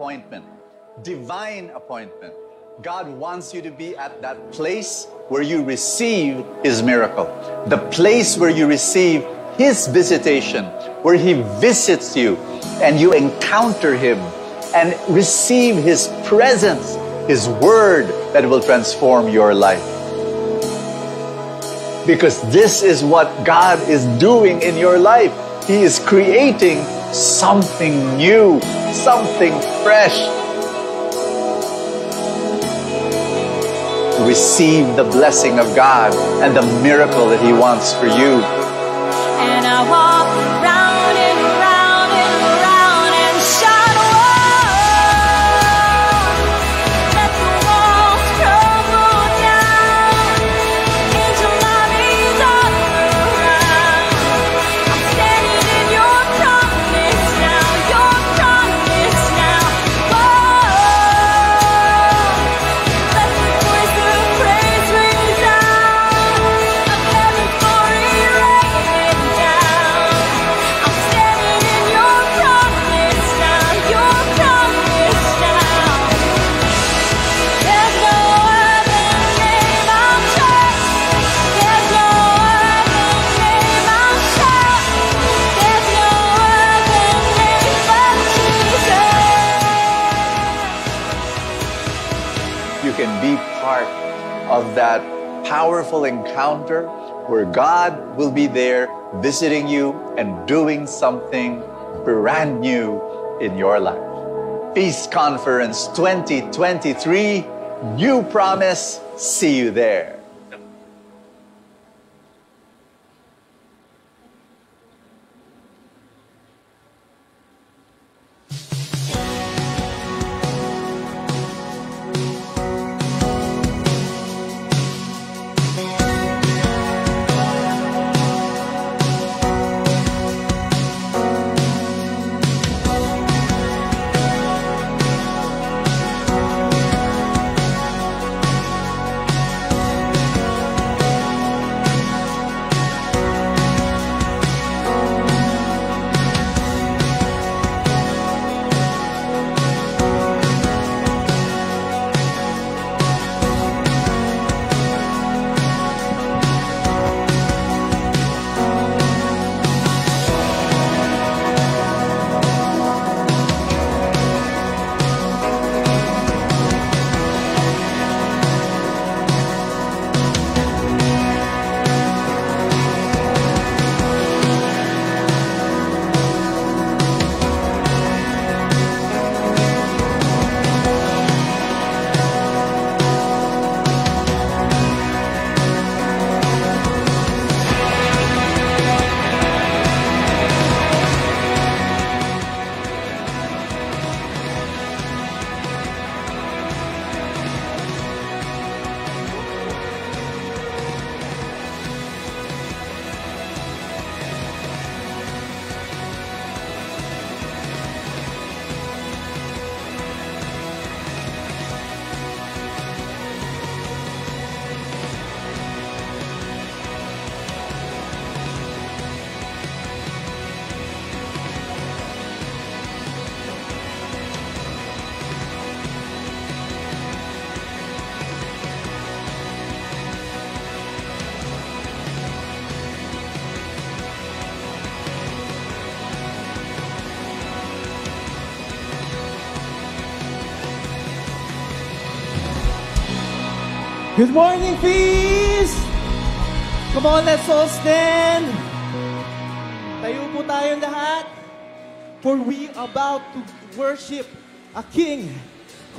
appointment, divine appointment. God wants you to be at that place where you receive His miracle, the place where you receive His visitation, where He visits you and you encounter Him and receive His presence, His word that will transform your life. Because this is what God is doing in your life. He is creating something new, something fresh. Receive the blessing of God and the miracle that He wants for you. And I walk round and round and round and shout, "Whoa!" Let the walls crumble down. Angel armies all around. I'm standing in your promise now, your promise now. Whoa! Let the voice of praise resound. Of heaven's glory raining down. I'm standing in your promise now, your promise now. There's no other name I'll trust. There's no other name I'll shout. There's no other name but Jesus. You can be part of that powerful encounter where God will be there visiting you and doing something brand new in your life. Peace Conference 2023, New Promise. See you there. Good morning, Feast! Come on, let's all stand. Tayo po tayong lahat. For we are about to worship a King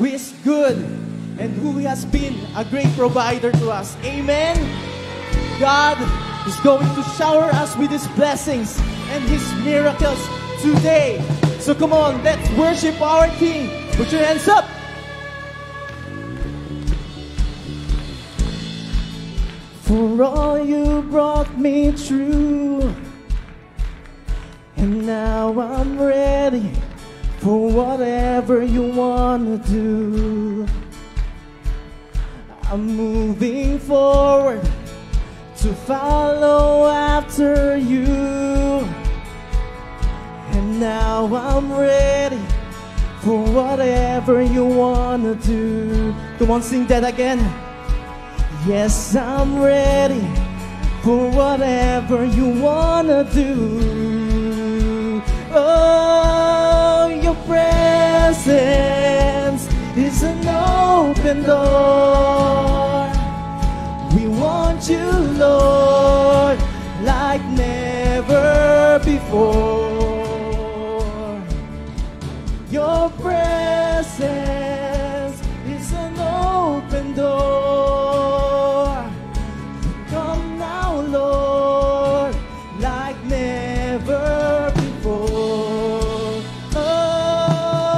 who is good and who has been a great provider to us. Amen? God is going to shower us with His blessings and His miracles today. So come on, let's worship our King. Put your hands up. For all you brought me through, and now I'm ready for whatever you wanna do. I'm moving forward to follow after you, and now I'm ready for whatever you wanna do. Come on, sing that again. Yes, I'm ready for whatever you wanna do. Oh, your presence is an open door. We want you, Lord, like never before. Your presence is an open door. Come now, Lord, like never before. Oh,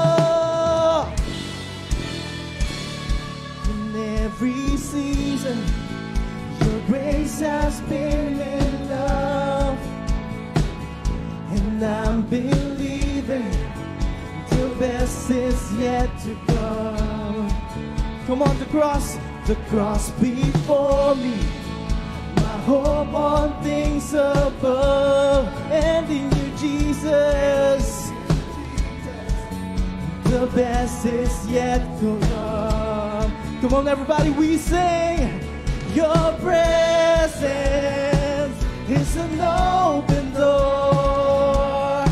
in every season, your grace has been enough, and I'm believing the best is yet to come. Come on, the cross before me, my hope on things above, and in you, Jesus, the best is yet to come. Come on, everybody, we sing. Your presence is an open door.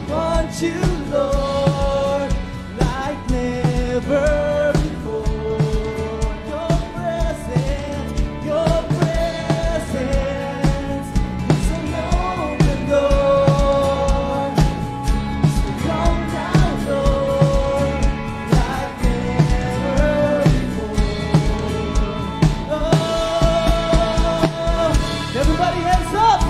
Want you, Lord, like never before. Your presence is an open door. So come down, Lord, like never before. Oh, everybody hands up.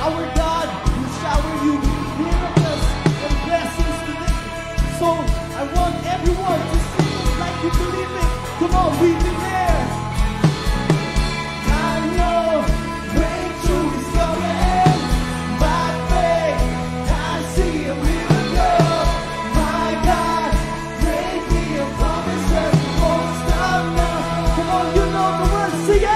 Our God will shower you with miracles and blessings today. So I want everyone to sing like you believe it. Come on, we declare. I know breakthrough is coming. By faith, I see a miracle. My God, gave me a promise that won't stop now. Come on, you know the words, sing it.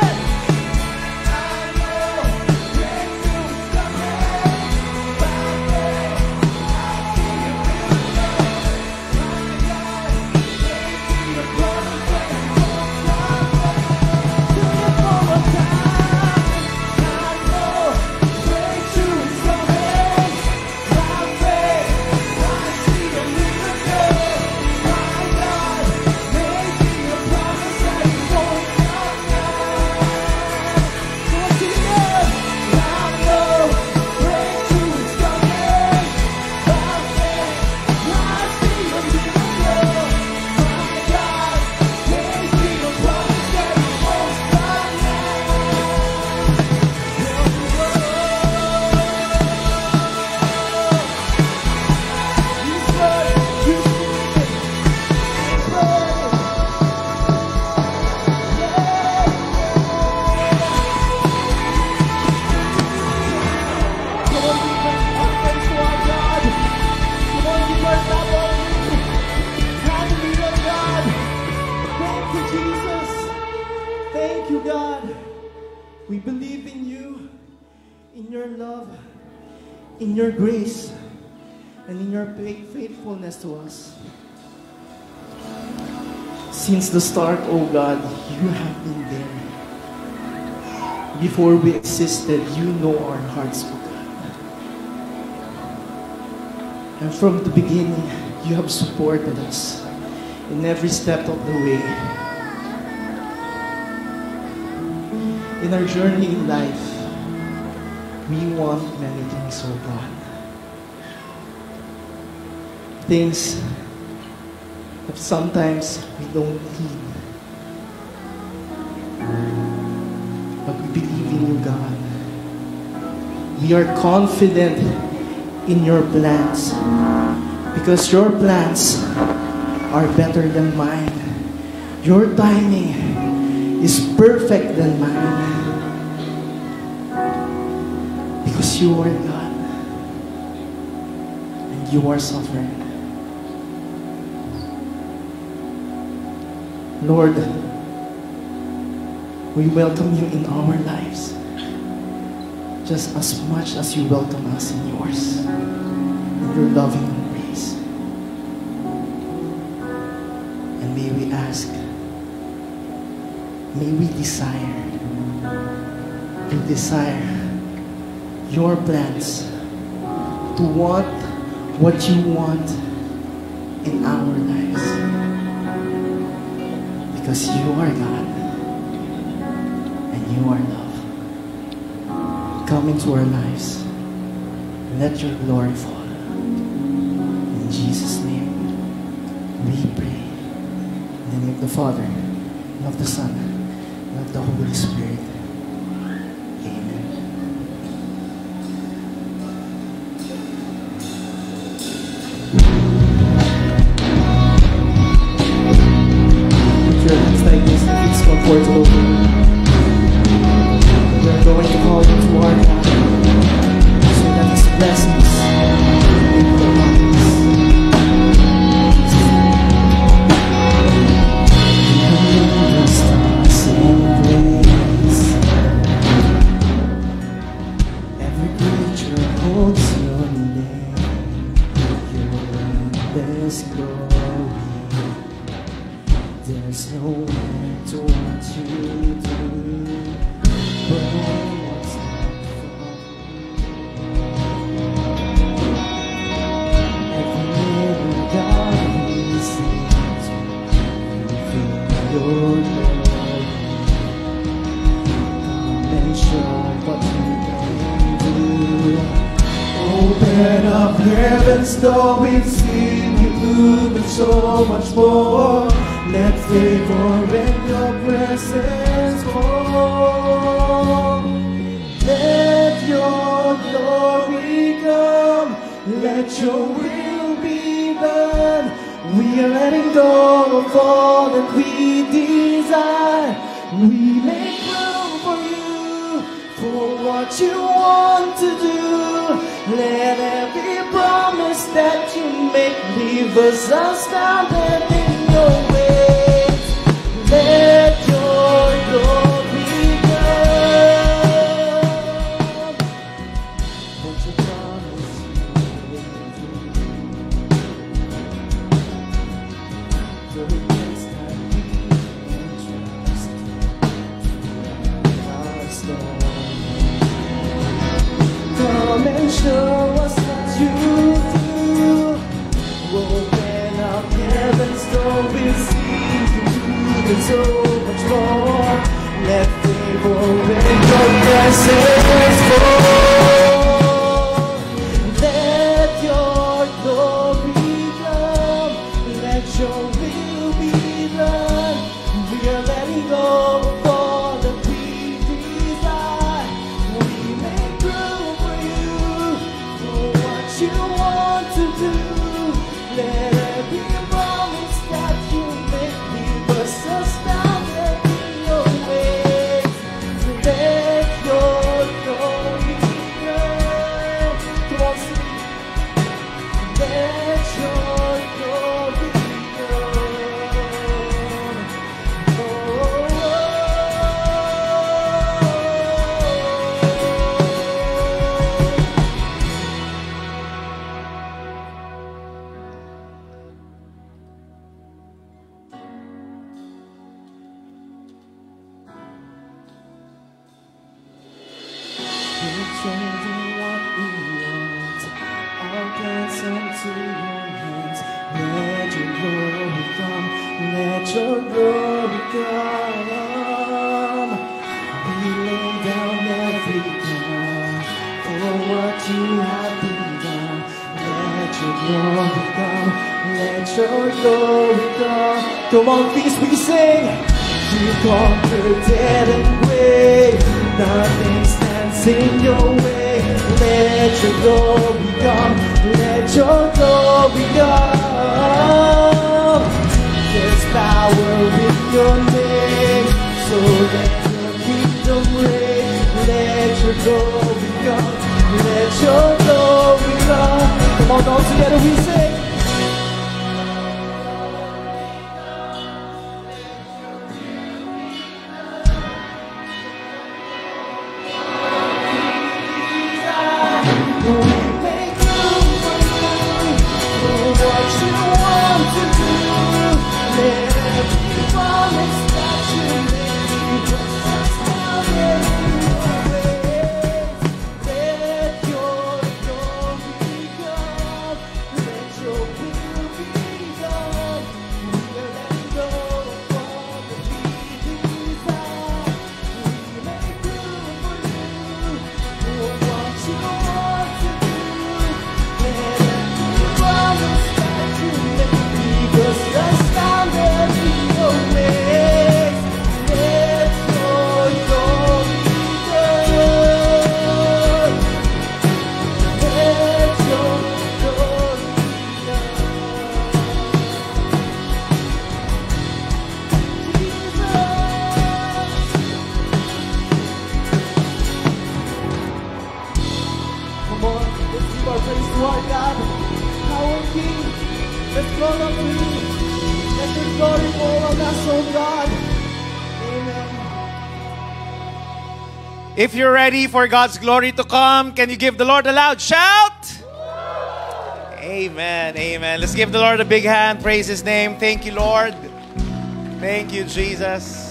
Thank you, God. We believe in you, in your love, in your grace, and in your faithfulness to us. Since the start, oh God, you have been there. Before we existed, you know our hearts, oh God. And from the beginning, you have supported us in every step of the way. In our journey in life, we want many things, oh God. Things that sometimes we don't need. But we believe in you, God. We are confident in your plans because your plans are better than mine. Your timing is perfect than mine. Because you are God and you are sovereign. Lord, we welcome you in our lives just as much as you welcome us in yours. in your loving embrace. And may we ask, may we desire your plans, to want what you want in our lives. Because you are God and you are love. Come into our lives and let your glory fall. In Jesus' name we pray. In the name of the Father, and of the Son, and of the Holy Spirit. Amen. Put your hands like this if it's comfortable. We're going to call into our God so that His blessings will come upon us. The stars in place. Every creature holds your name. Your endless glory. There's no end to what you do. But what's not from every little God we see your glory. Come and show what you can do. Open up heaven's door, we've seen you move and so much more. Let favor and your presence fall. Let your glory come. Let your will be done. We are letting go of all that we desire. We make room for you, for what you want to do. Let every promise that you make leave us astounded in your ways. Let your glory come. What you promise you will do. Come and show us what you do. Open up heaven's door, we'll see you do and so much more. Let favor and your presence fall. Let your glory come. Let your will be done. We are letting go of all that we desire. We make room for you, for what you want to do. Let every promise that you make leave us astounded in your ways. Let your glory come. Come on, sing. Let your glory come. Oh, You're changing what we want. Our plans unto your hands. Let your glory come. Let your glory come. We lay down everything for what you have begun. Let your glory come. Let your glory come. Come on, please, we sing. You conquered death and grave. Nothing stands in your way. Let your glory come. Let your glory come. There's power in your name. So let your kingdom reign. Let your glory come. Let your glory come. Come on, all together we sing. Make room for you. our praise to our God, our King. Let's call up to you. Let your glory fall on us, oh God. Amen. If you're ready for God's glory to come, can you give the Lord a loud shout? Amen, amen. Let's give the Lord a big hand. Praise His name. Thank you, Lord. Thank you, Jesus.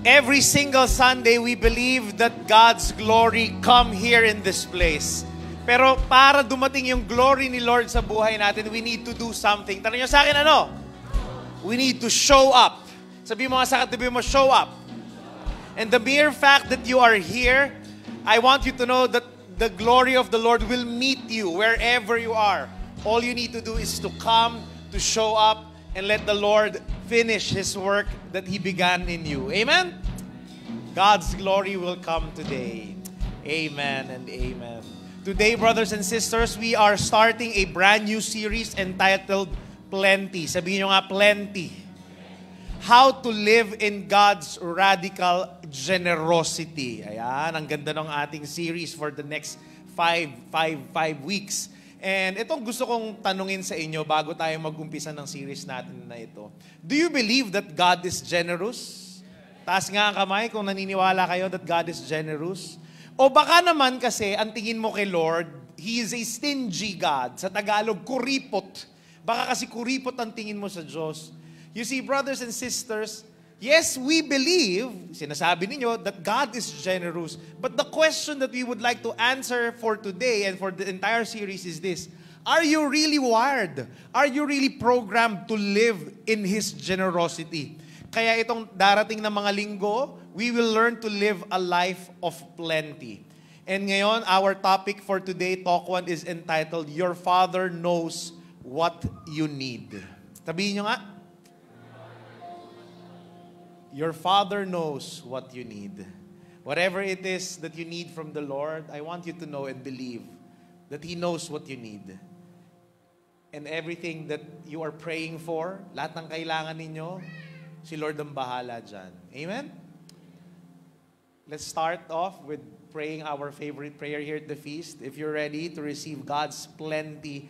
Every single Sunday, we believe that God's glory come here in this place. Pero para dumating yung glory ni Lord sa buhay natin, we need to do something. Tanong nyo sa akin, ano? We need to show up. Sabi mo nga sa katabi mo, show up. And the mere fact that you are here, I want you to know that the glory of the Lord will meet you wherever you are. All you need to do is to come, to show up, and let the Lord finish His work that He began in you. Amen? God's glory will come today. Amen and amen. Today, brothers and sisters, we are starting a brand new series entitled Plenty. Sabihin nyo nga, Plenty. How to live in God's radical generosity. Ayan, ang ganda ng ating series for the next 5 weeks. And itong gusto kong tanungin sa inyo bago tayo mag-umpisa ng series natin na ito. Do you believe that God is generous? Taas nga ang kamay kung naniniwala kayo that God is generous. O baka naman kasi ang tingin mo kay Lord, He is a stingy God. Sa Tagalog, kuripot. Baka kasi kuripot ang tingin mo sa Diyos. You see, brothers and sisters, yes, we believe, sinasabi ninyo, that God is generous. But the question that we would like to answer for today and for the entire series is this. Are you really wired? Are you really programmed to live in His generosity? Kaya itong darating na mga linggo, we will learn to live a life of plenty. And ngayon, our topic for today, Talk 1, is entitled, Your Father Knows What You Need. Sabihin nyo nga, Your Father knows what you need. Whatever it is that you need from the Lord, I want you to know and believe that He knows what you need. And everything that you are praying for, lahat ng kailangan ninyo, si Lord ang bahala dyan. Amen? Let's start off with praying our favorite prayer here at the feast. If you're ready to receive God's plenty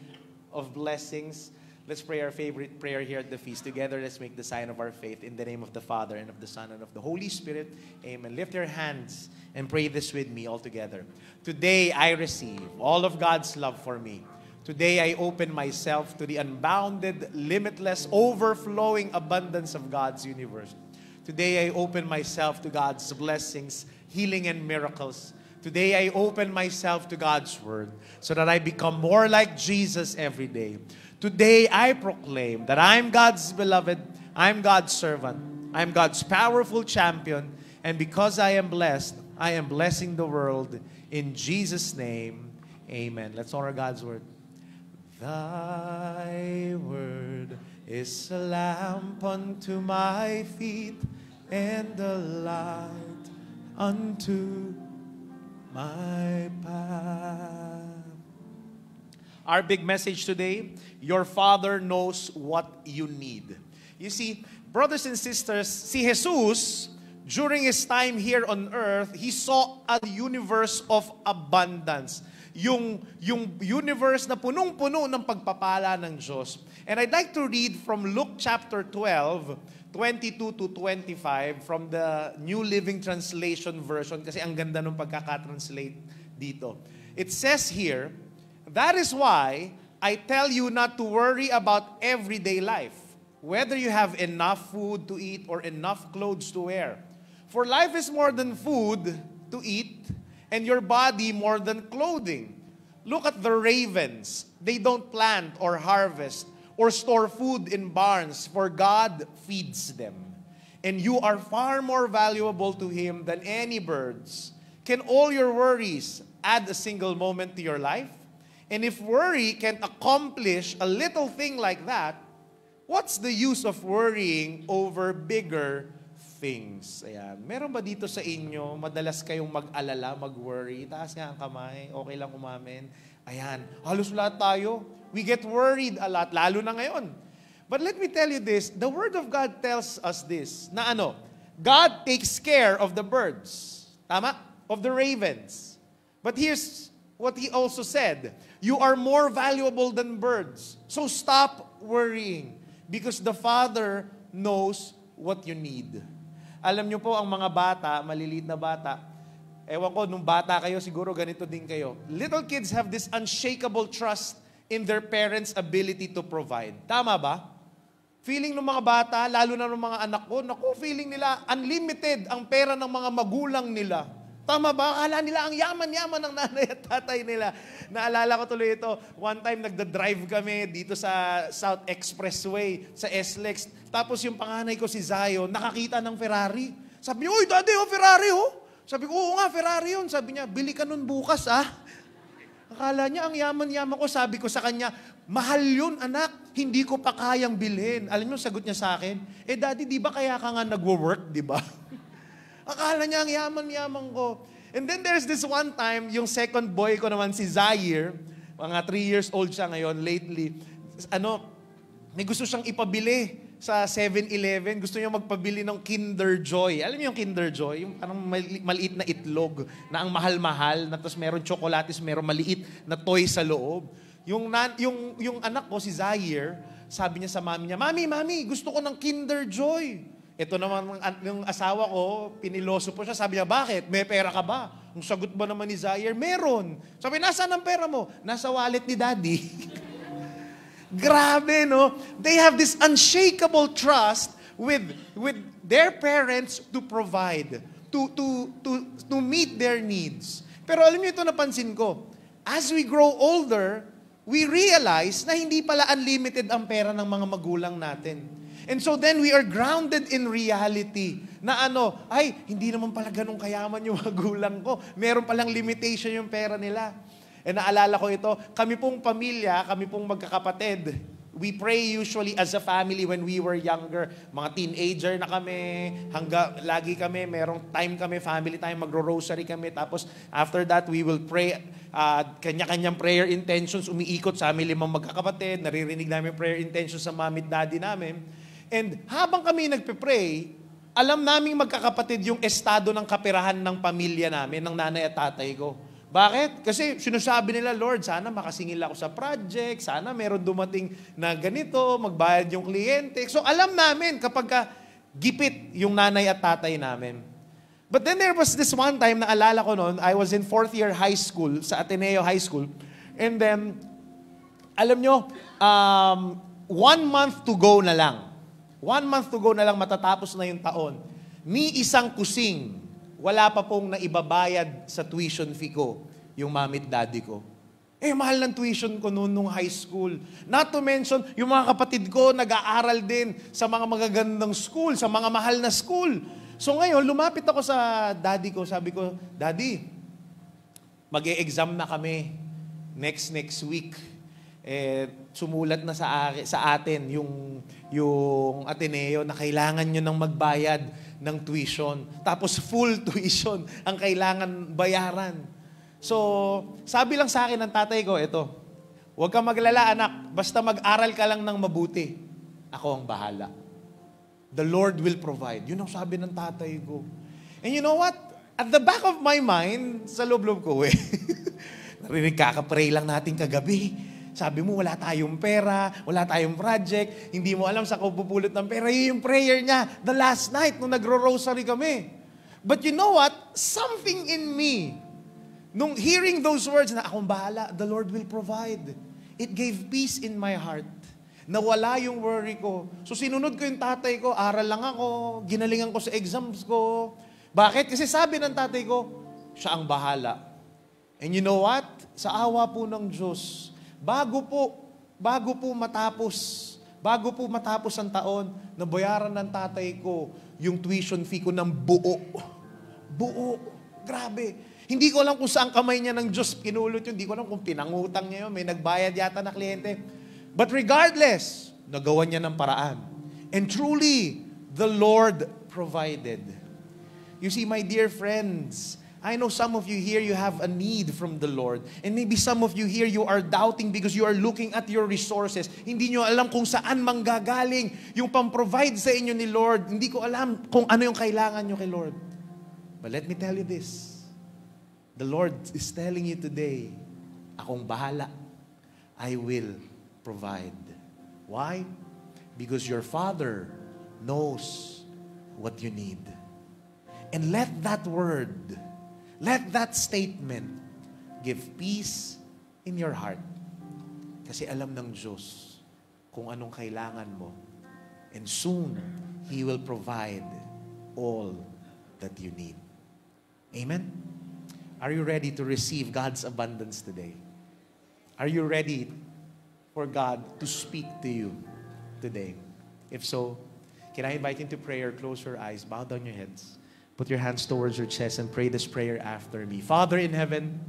of blessings, let's pray our favorite prayer here at the feast. Together, let's make the sign of our faith in the name of the Father, and of the Son, and of the Holy Spirit. Amen. Lift your hands and pray this with me all together. Today, I receive all of God's love for me. Today, I open myself to the unbounded, limitless, overflowing abundance of God's universe. Today, I open myself to God's blessings, healing, and miracles. Today, I open myself to God's Word so that I become more like Jesus every day. Today, I proclaim that I'm God's beloved, I'm God's servant, I'm God's powerful champion, and because I am blessed, I am blessing the world. In Jesus' name, amen. Let's honor God's Word. Thy Word is a lamp unto my feet and a light unto my path. Our big message today, your Father knows what you need. You see, brothers and sisters, si Jesus, during His time here on earth, He saw a universe of abundance. Yung universe na punong-puno ng pagpapala ng Diyos. And I'd like to read from Luke chapter 12, 22 to 25 from the New Living Translation version kasi ang ganda ng pagkakatranslate dito. It says here, that is why I tell you not to worry about everyday life, whether you have enough food to eat or enough clothes to wear. For life is more than food to eat, and your body more than clothing. Look at the ravens. They don't plant or harvest or store food in barns, for God feeds them. And you are far more valuable to Him than any birds. Can all your worries add a single moment to your life? And if worry can accomplish a little thing like that, what's the use of worrying over bigger things? Ayan. Meron ba dito sa inyo, madalas kayong mag-alala, mag-worry? Taas nga ang kamay, okay lang umamin. Ayan, halos lahat tayo. We get worried a lot, lalo na ngayon. But let me tell you this, the Word of God tells us this, na God takes care of the birds. Tama? Of the ravens. But here's what he also said. You are more valuable than birds. So stop worrying because the Father knows what you need. Alam niyo po, ang mga bata, maliliit na bata, ewan ko, nung bata kayo, siguro ganito din kayo. Little kids have this unshakable trust in their parents' ability to provide. Tama ba? Feeling ng mga bata, lalo na ng mga anak ko, naku, feeling nila unlimited ang pera ng mga magulang nila. Tama ba? Akala nila ang yaman-yaman ng nanay at tatay nila. Naalala ko tuloy ito. One time, nagda-drive kami dito sa South Expressway, sa SLEX. Tapos yung panganay ko si Zion, nakakita ng Ferrari. Sabi niya, "Uy, daddy, oh, Ferrari, oh." Sabi ko, "Oo nga, Ferrari yun." Sabi niya, "Bili ka nun bukas, ah." Akala niya, ang yaman-yaman ko. Sabi ko sa kanya, "Mahal yun, anak. Hindi ko pa kayang bilhin." Alam mo, sagot niya sa akin, "Daddy, di ba kaya ka nga nagwo-work, di ba?" Akala niya, ang yaman-yaman ko. And then there's this one time, yung second boy ko naman, si Zaire, mga 3 years old siya ngayon, lately, may gusto siyang ipabili sa 7-Eleven. Gusto niya magpabili ng Kinder Joy. Alam niyo yung Kinder Joy? Yung parang maliit na itlog na ang mahal-mahal, na tapos meron tsokolates, meron maliit na toy sa loob. Yung anak ko, si Zaire, sabi niya sa mami niya, Mami, gusto ko ng Kinder Joy. Ito naman, yung asawa ko, piniloso po siya. Sabi niya, "Bakit? May pera ka ba?" Ang sagot ba naman ni Zaire, "Meron." Sabi, "Nasaan ang pera mo?" "Nasa wallet ni Daddy." Grabe, no? They have this unshakable trust with their parents to provide, to meet their needs. Pero alam niyo ito, napansin ko, as we grow older, we realize na hindi pala unlimited ang pera ng mga magulang natin. And so then we are grounded in reality na hindi naman pala ganun kayaman yung magulang ko. Meron palang limitation yung pera nila. E naalala ko ito, kami pong pamilya, kami pong magkakapatid, we pray usually as a family when we were younger. Mga teenager na kami, lagi kami, merong time kami, family time, magro-rosary kami. Tapos after that, we will pray, kanya-kanyang prayer intentions, umiikot sa aming 5 magkakapatid, naririnig namin prayer intentions sa mami at daddy namin. And habang kami nagpe-pray, alam naming magkakapatid yung estado ng kapirahan ng pamilya namin, ng nanay at tatay ko. Bakit? Kasi sinasabi nila, "Lord, sana makasingil ako sa project, sana meron dumating na ganito, magbayad yung kliyente." So alam namin kapag gipit yung nanay at tatay namin. But then there was this one time, naalala ko noon, I was in 4th year high school, sa Ateneo High School. And then, alam nyo, 1 month to go na lang. 1 month to go na lang, matatapos na yung taon. Ni isang kusing, wala pa pong naibabayad sa tuition fee ko, yung mami at daddy ko. Mahal ng tuition ko noon nung high school. Not to mention, yung mga kapatid ko nag-aaral din sa mga magagandang school, sa mga mahal na school. So ngayon, lumapit ako sa daddy ko, sabi ko, "Daddy, mag-e-exam na kami next week." Sumulat na sa atin yung Ateneo na kailangan nyo nang magbayad ng tuition. Tapos full tuition ang kailangan bayaran. So, sabi lang sa akin ng tatay ko, "Ito, huwag kang maglala, anak. Basta mag-aral ka lang ng mabuti. Ako ang bahala. The Lord will provide." Yun ang sabi ng tatay ko. And you know what? At the back of my mind, sa loob-loob ko, narinig, kakapray lang natin kagabi. Sabi mo, wala tayong pera, wala tayong project, hindi mo alam sa pupulot ng pera. Yun yung prayer niya the last night nung nagro-rosary kami. But you know what? Something in me, nung hearing those words na akong bahala, the Lord will provide. It gave peace in my heart. Nawala yung worry ko. So sinunod ko yung tatay ko, aral lang ako, ginalingan ko sa exams ko. Bakit? Kasi sabi ng tatay ko, siya ang bahala. And you know what? Sa awa po ng Diyos, bago po matapos ang taon, nabayaran ng tatay ko yung tuition fee ko ng buo. Buo. Grabe. Hindi ko alam kung saan kamay niya ng Diyos kinulot yun. Hindi ko alam kung pinangutang niya yun. May nagbayad yata na kliyente. But regardless, nagawa niya ng paraan. And truly, the Lord provided. You see, my dear friends, I know some of you here, you have a need from the Lord. And maybe some of you here, you are doubting because you are looking at your resources. Hindi nyo alam kung saan manggagaling yung pang-provide sa inyo ni Lord. Hindi ko alam kung ano yung kailangan nyo kay Lord. But let me tell you this. The Lord is telling you today, akong bahala. I will provide. Why? Because your Father knows what you need. And let that word, let that statement give peace in your heart. Kasi alam ng Diyos kung anong kailangan mo. And soon, He will provide all that you need. Amen? Are you ready to receive God's abundance today? Are you ready for God to speak to you today? If so, can I invite you to prayer? Close your eyes, bow down your heads. Put your hands towards your chest and pray this prayer after me. Father in heaven,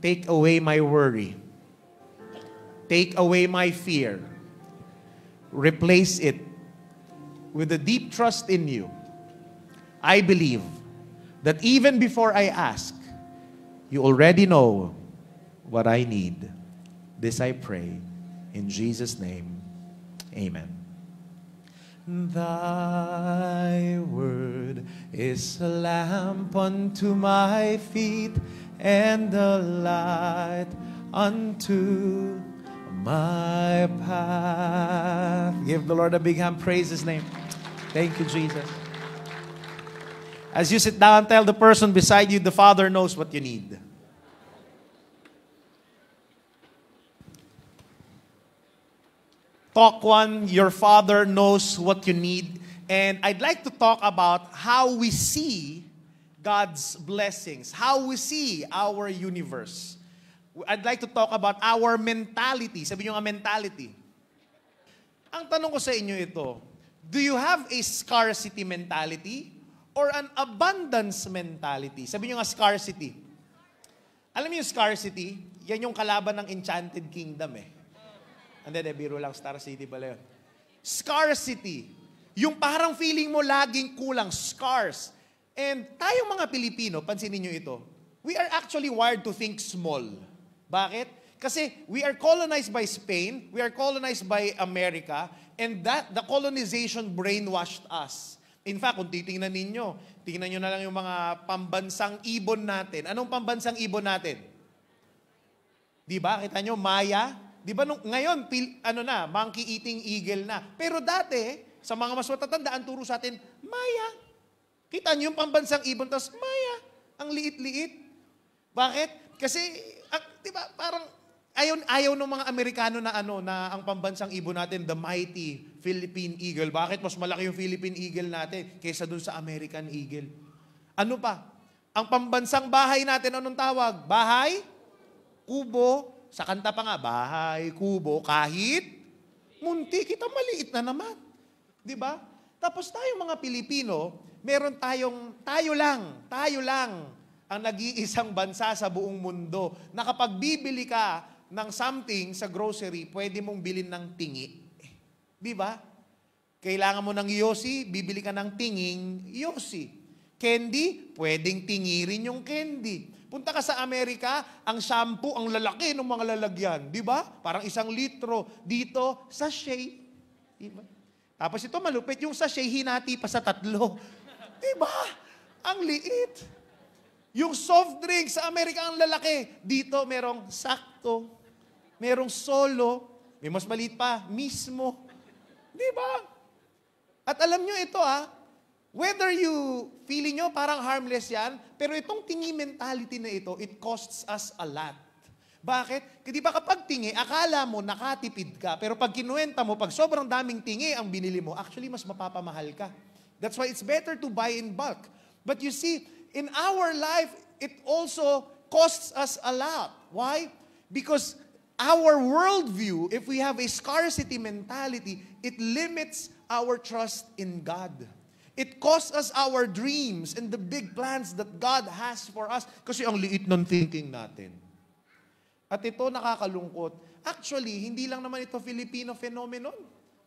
take away my worry. Take away my fear. Replace it with a deep trust in you. I believe that even before I ask, you already know what I need. This I pray in Jesus' name. Amen. Thy word is a lamp unto my feet and a light unto my path. Give the Lord a big hand. Praise His name. Thank you, Jesus. As you sit down, tell the person beside you, the Father knows what you need. Talk one, your Father knows what you need. And I'd like to talk about how we see God's blessings, how we see our universe. I'd like to talk about our mentality. Sabi nyo nga mentality. Ang tanong ko sa inyo ito, do you have a scarcity mentality or an abundance mentality? Sabi nyo nga scarcity. Alam niyo yung scarcity? Yan yung kalaban ng Enchanted Kingdom eh. Hindi, biro lang, Star City pala yun. Scarcity. Yung parang feeling mo laging kulang, scarce. And tayong mga Pilipino, pansinin nyo ito, we are actually wired to think small. Bakit? Kasi we are colonized by Spain, we are colonized by America, and the colonization brainwashed us. In fact, kung titingnan ninyo, tingnan nyo na lang yung mga pambansang ibon natin. Anong pambansang ibon natin? Di ba? Kita nyo, Maya? Di ba ngayon, monkey eating eagle na. Pero dati, sa mga mas matatanda, ang turo sa atin, Maya. Kita niyo yung pambansang ibon, tapos Maya. Ang liit-liit. Bakit? Kasi, di ba, parang ayaw ng mga Amerikano na ang pambansang ibon natin, the mighty Philippine eagle. Bakit? Mas malaki yung Philippine eagle natin kaysa dun sa American eagle. Ano pa? Ang pambansang bahay natin, anong tawag? Bahay? Kubo? Sa kanta pa nga, bahay, kubo, kahit munti, kita maliit na naman. Di ba? Tapos tayong mga Pilipino, tayo lang ang nag-iisang bansa sa buong mundo na kapag bibili ka ng something sa grocery, pwede mong bilhin ng tingi. Di ba? Kailangan mo ng yosi, bibili ka ng tinging yosi. Candy, pwedeng tingi rin yung candy. Punta ka sa Amerika, ang shampoo, ang lalaki ng mga lalagyan. Di ba? Parang 1 litro. Dito, sachet. Di ba? Tapos ito malupit, yung sachet hinati pa sa 3. Di ba? Ang liit. Yung soft drink sa Amerika, ang lalaki. Dito, merong sakto. Merong solo. May mas maliit pa, mismo. Di ba? At alam nyo ito whether you feeling nyo parang harmless yan, pero itong tingi mentality na ito, it costs us a lot. Bakit? Di ba kapag tingi, akala mo nakatipid ka, pero pag kinuwenta mo, pag sobrang daming tingi ang binili mo, actually mas mapapamahal ka. That's why it's better to buy in bulk. But you see, in our life, it also costs us a lot. Why? Because our worldview, if we have a scarcity mentality, it limits our trust in God. It costs us our dreams and the big plans that God has for us kasi ang liit ng thinking natin. At ito nakakalungkot. Actually, hindi lang naman ito Filipino phenomenon.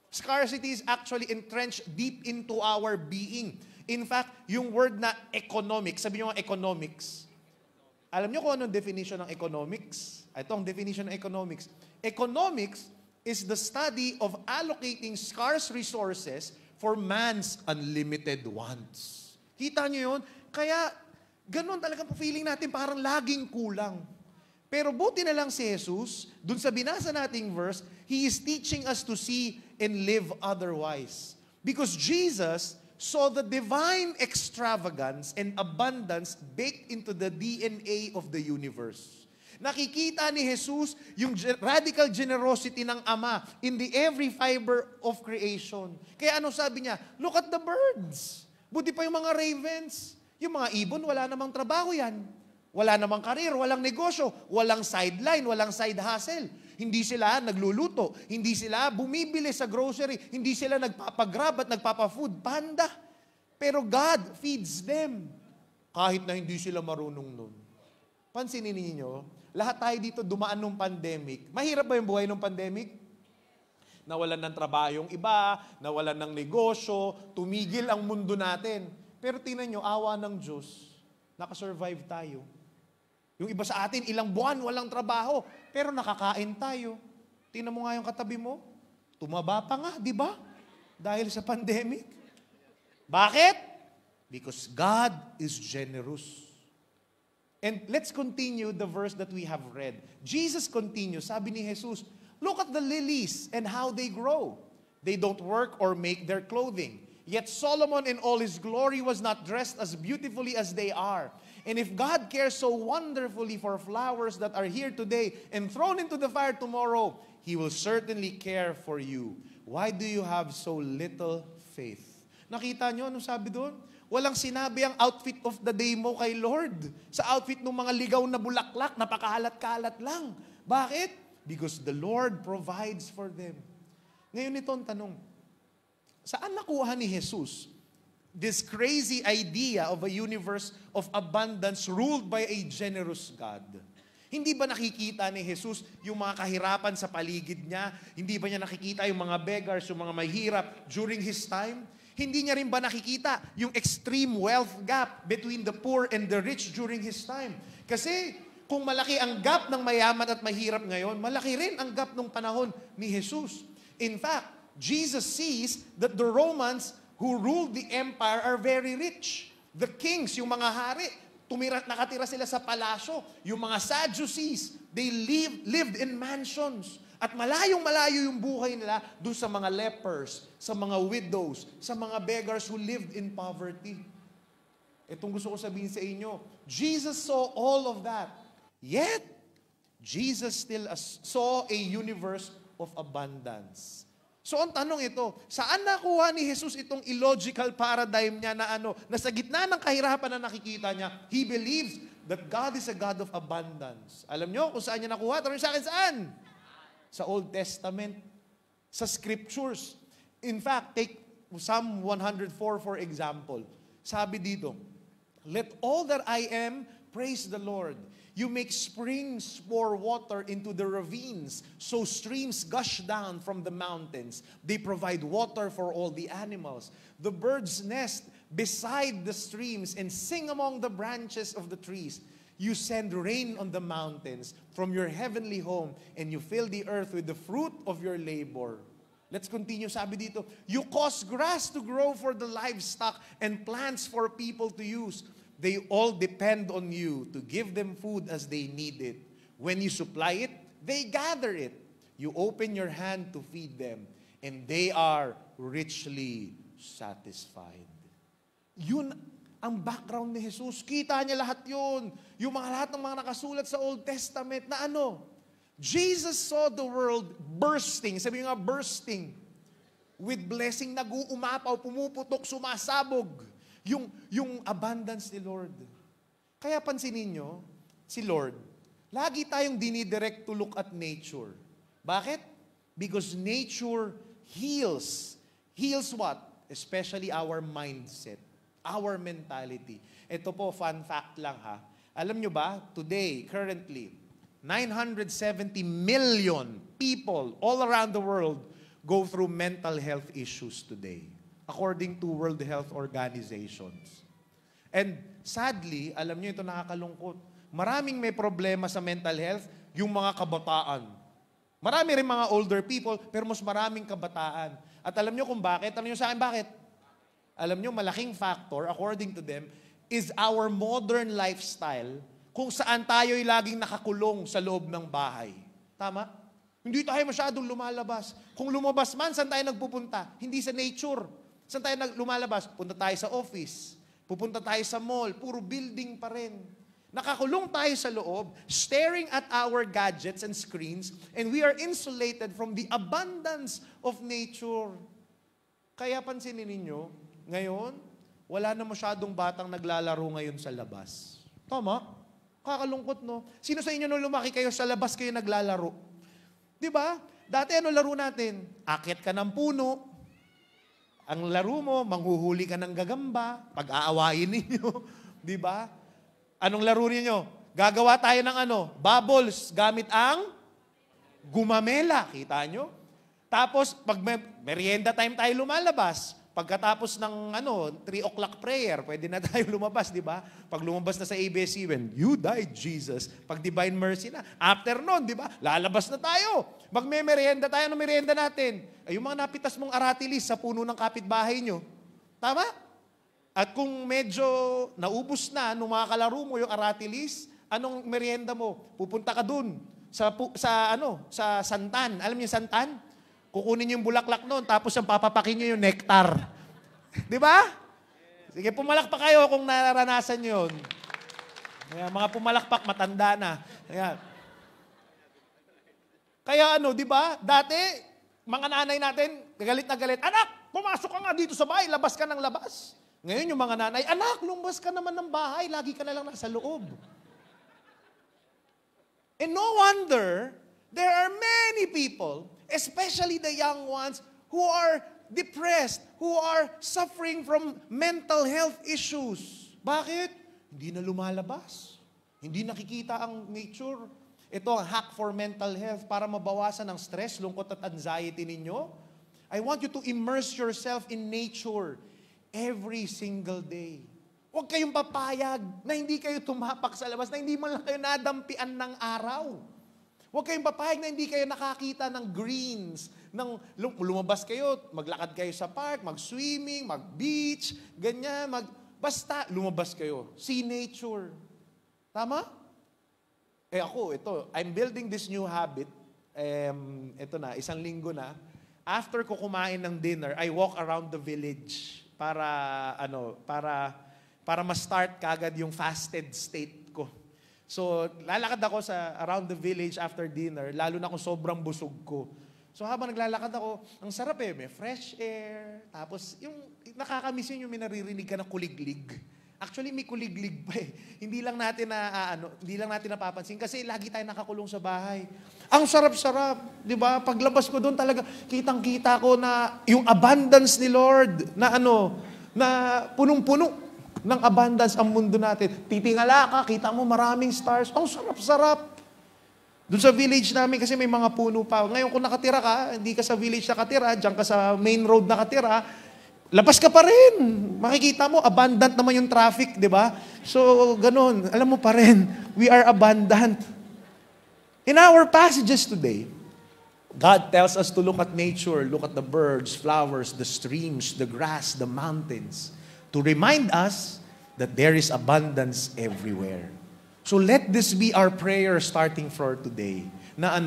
Scarcity is actually entrenched deep into our being. In fact, yung word na economics, sabi nyo nga economics. Alam nyo kung anong definition ng economics? Ito ang definition ng economics. Economics is the study of allocating scarce resources for man's unlimited wants. Kita nyo yun? Kaya, Ganon talaga po feeling natin, parang laging kulang. Pero buti na lang si Jesus, dun sa binasa nating verse, He is teaching us to see and live otherwise. Because Jesus saw the divine extravagance and abundance baked into the DNA of the universe. Nakikita ni Jesus yung radical generosity ng Ama in the every fiber of creation. Kaya ano sabi niya? Look at the birds. Buti pa yung mga ravens. Yung mga ibon, wala namang trabaho yan. Wala namang karir, walang negosyo, walang sideline, walang side hustle. Hindi sila nagluluto, hindi sila bumibili sa grocery, hindi sila nagpapagrab at nagpapafood panda. Pero God feeds them kahit na hindi sila marunong nun. Pansinin niyo, lahat tayo dito dumaan nung pandemic. Mahirap ba yung buhay nung pandemic? Nawalan ng trabaho yung iba, nawalan ng negosyo, tumigil ang mundo natin. Pero tingnan nyo, awa ng Diyos, nakasurvive tayo. Yung iba sa atin, ilang buwan, walang trabaho, pero nakakain tayo. Tingnan mo nga yung katabi mo, tumaba pa nga, di ba? Dahil sa pandemic. Bakit? Because God is generous. And let's continue the verse that we have read. Jesus continues, sabi ni Jesus, look at the lilies and how they grow. They don't work or make their clothing. Yet Solomon in all his glory was not dressed as beautifully as they are. And if God cares so wonderfully for flowers that are here today and thrown into the fire tomorrow, He will certainly care for you. Why do you have so little faith? Nakita nyo, anong sabi doon? Walang sinabi ang outfit of the day mo kay Lord. Sa outfit ng mga ligaw na bulaklak, napakahalat-kalat lang. Bakit? Because the Lord provides for them. Ngayon ito ang tanong, saan nakuha ni Jesus this crazy idea of a universe of abundance ruled by a generous God? Hindi ba nakikita ni Jesus yung mga kahirapan sa paligid niya? Hindi ba niya nakikita yung mga beggars, yung mga mahirap during His time? Hindi niya rin ba nakikita yung extreme wealth gap between the poor and the rich during His time? Kasi kung malaki ang gap ng mayaman at mahirap ngayon, malaki rin ang gap ng panahon ni Jesus. In fact, Jesus sees that the Romans who ruled the empire are very rich. The kings, yung mga hari, nakatira sila sa palasyo. Yung mga Sadducees, they lived in mansions. At malayong-malayo yung buhay nila doon sa mga lepers, sa mga widows, sa mga beggars who lived in poverty. Itong gusto ko sabihin sa inyo, Jesus saw all of that. Yet, Jesus still saw a universe of abundance. So ang tanong ito, saan nakuha ni Jesus itong illogical paradigm niya na na sa gitna ng kahirapan na nakikita niya, He believes that God is a God of abundance. Alam niyo kung saan niya nakuha? Tanong sa akin, saan? Sa Old Testament, sa Scriptures. In fact, take Psalm 104 for example. Sabi dito, let all that I am praise the Lord. You make springs pour water into the ravines, so streams gush down from the mountains. They provide water for all the animals. The birds nest beside the streams and sing among the branches of the trees. You send rain on the mountains from your heavenly home, and you fill the earth with the fruit of your labor. Let's continue. Sabi dito, you cause grass to grow for the livestock and plants for people to use. They all depend on you to give them food as they need it. When you supply it, they gather it. You open your hand to feed them, and they are richly satisfied. Yun ang background ni Jesus. Kita niya lahat yun. Yung lahat ng mga nakasulat sa Old Testament na Jesus saw the world bursting. Sabi nga, bursting. With blessing, nag-uumapaw, pumuputok, sumasabog. Yung abundance ni Lord. Kaya pansinin nyo, si Lord, lagi tayong dinidirect to look at nature. Bakit? Because nature heals. Heals what? Especially our mindset, our mentality. Ito po, fun fact lang ha. Alam nyo ba, today, currently, 970 million people all around the world go through mental health issues today, according to World Health Organizations. And sadly, alam nyo ito nakakalungkot, maraming may problema sa mental health, yung mga kabataan. Marami rin mga older people, pero mas maraming kabataan. At alam nyo kung bakit? Alam nyo sa akin bakit? Alam nyo, malaking factor, according to them, is our modern lifestyle kung saan tayo'y laging nakakulong sa loob ng bahay. Tama? Hindi tayo masyadong lumalabas. Kung lumabas man, saan tayo nagpupunta? Hindi sa nature. Saan tayo lumalabas? Punta tayo sa office. Pupunta tayo sa mall. Puro building pa rin. Nakakulong tayo sa loob, staring at our gadgets and screens, and we are insulated from the abundance of nature. Kaya pansinin ninyo, ngayon, wala na masyadong batang naglalaro ngayon sa labas. Tama? Kakalungkot, no? Sino sa inyo nung lumaki kayo sa labas kayo naglalaro? Di ba? Dati ano laro natin? Akyat ka ng puno. Ang laro mo, manghuhuli ka ng gagamba. Pag-aawayin ninyo. Di ba? Anong laro ninyo? Gagawa tayo ng bubbles gamit ang gumamela. Kita nyo? Tapos, pag merienda time tayo lumalabas, pagkatapos ng 3 o'clock prayer, pwede na tayo lumabas, di ba? Pag lumabas na sa ABS, when you died, Jesus, pag divine mercy na, after nun, di ba? Lalabas na tayo. Magme-merienda tayo ng merienda natin. Ay, yung mga napitas mong aratilis sa puno ng kapitbahay nyo. Tama? At kung medyo naubos na nung mga kalaro mo yung aratilis, anong merienda mo? Pupunta ka dun sa santan. Alam niyo yung santan? Kukunin yung bulaklak noon, tapos ang papapakin nyo yung nectar. Di ba? Sige, pumalakpak kayo kung naranasan nyo yun. Kaya, mga pumalakpak, matanda na. Kaya di ba? Dati, mga nanay natin, galit na galit, anak, pumasok ka nga dito sa bahay, labas ka ng labas. Ngayon yung mga nanay, anak, lumabas ka naman ng bahay, lagi ka na lang nasa loob. And no wonder, there are many people, especially the young ones, who are depressed, who are suffering from mental health issues. Bakit? Hindi na lumalabas. Hindi nakikita ang nature. Ito ang hack for mental health para mabawasan ang stress, lungkot at anxiety ninyo. I want you to immerse yourself in nature every single day. Huwag kayong papayag na hindi kayo tumapak sa labas, na hindi man lang kayo nadampian ng araw. Huwag kayong papayag na hindi kayo nakakita ng greens, lumabas kayo, maglakad kayo sa park, mag-swimming, mag-beach, ganyan, basta lumabas kayo. See nature. Tama? I'm building this new habit. Ito na, 1 linggo na. After ko kumain ng dinner, I walk around the village para ma-start kagad yung fasted state ko. So, lalakad ako around the village after dinner, lalo na kung sobrang busog ko. So, habang naglalakad ako, ang sarap may fresh air, tapos yung nakakamiss yun yung may naririnig ka ng kuliglig. Actually, may kuliglig pa Hindi lang natin napapansin kasi lagi tayo nakakulong sa bahay. Ang sarap-sarap, di ba? Paglabas ko doon talaga, kitang-kita ko na yung abundance ni Lord, na punong-puno ng abundance ang mundo natin. Titingala ka, kita mo maraming stars. Ang sarap-sarap. Doon sa village namin, kasi may mga puno pa. Ngayon, kung nakatira ka, hindi ka sa village nakatira, diyan ka sa main road nakatira, labas ka pa rin. Makikita mo, abundant naman yung traffic, di ba? So, ganun. Alam mo pa rin, we are abundant. In our passages today, God tells us to look at nature, look at the birds, flowers, the streams, the grass, the mountains, to remind us that there is abundance everywhere. So let this be our prayer starting for today. Na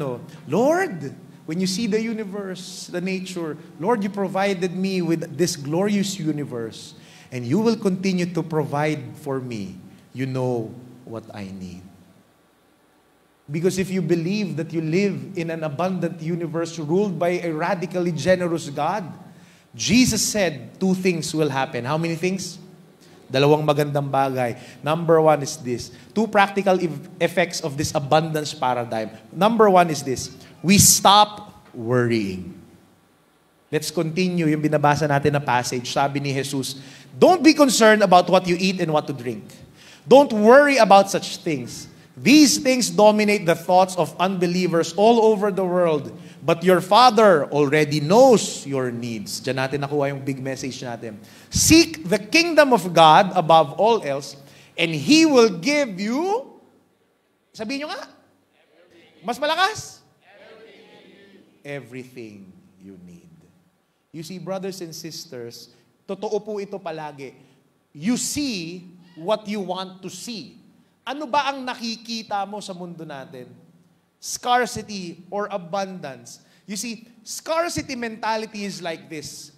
Lord, when you see the universe, the nature, Lord, you provided me with this glorious universe, and you will continue to provide for me. You know what I need. Because if you believe that you live in an abundant universe ruled by a radically generous God, Jesus said 2 things will happen. How many things? 2 magandang bagay. Number 1 is this. 2 practical effects of this abundance paradigm. Number 1 is this. We stop worrying. Let's continue yung binabasa natin na passage. Sabi ni Jesus, don't be concerned about what you eat and what to drink. Don't worry about such things. These things dominate the thoughts of unbelievers all over the world. But your Father already knows your needs. Diyan natin nakuha yung big message natin. Seek the kingdom of God above all else, and He will give you, sabihin nyo nga, mas malakas? Everything you need. You see, brothers and sisters, totoo po ito palagi. You see what you want to see. Ano ba ang nakikita mo sa mundo natin? Scarcity or abundance. You see, scarcity mentality is like this.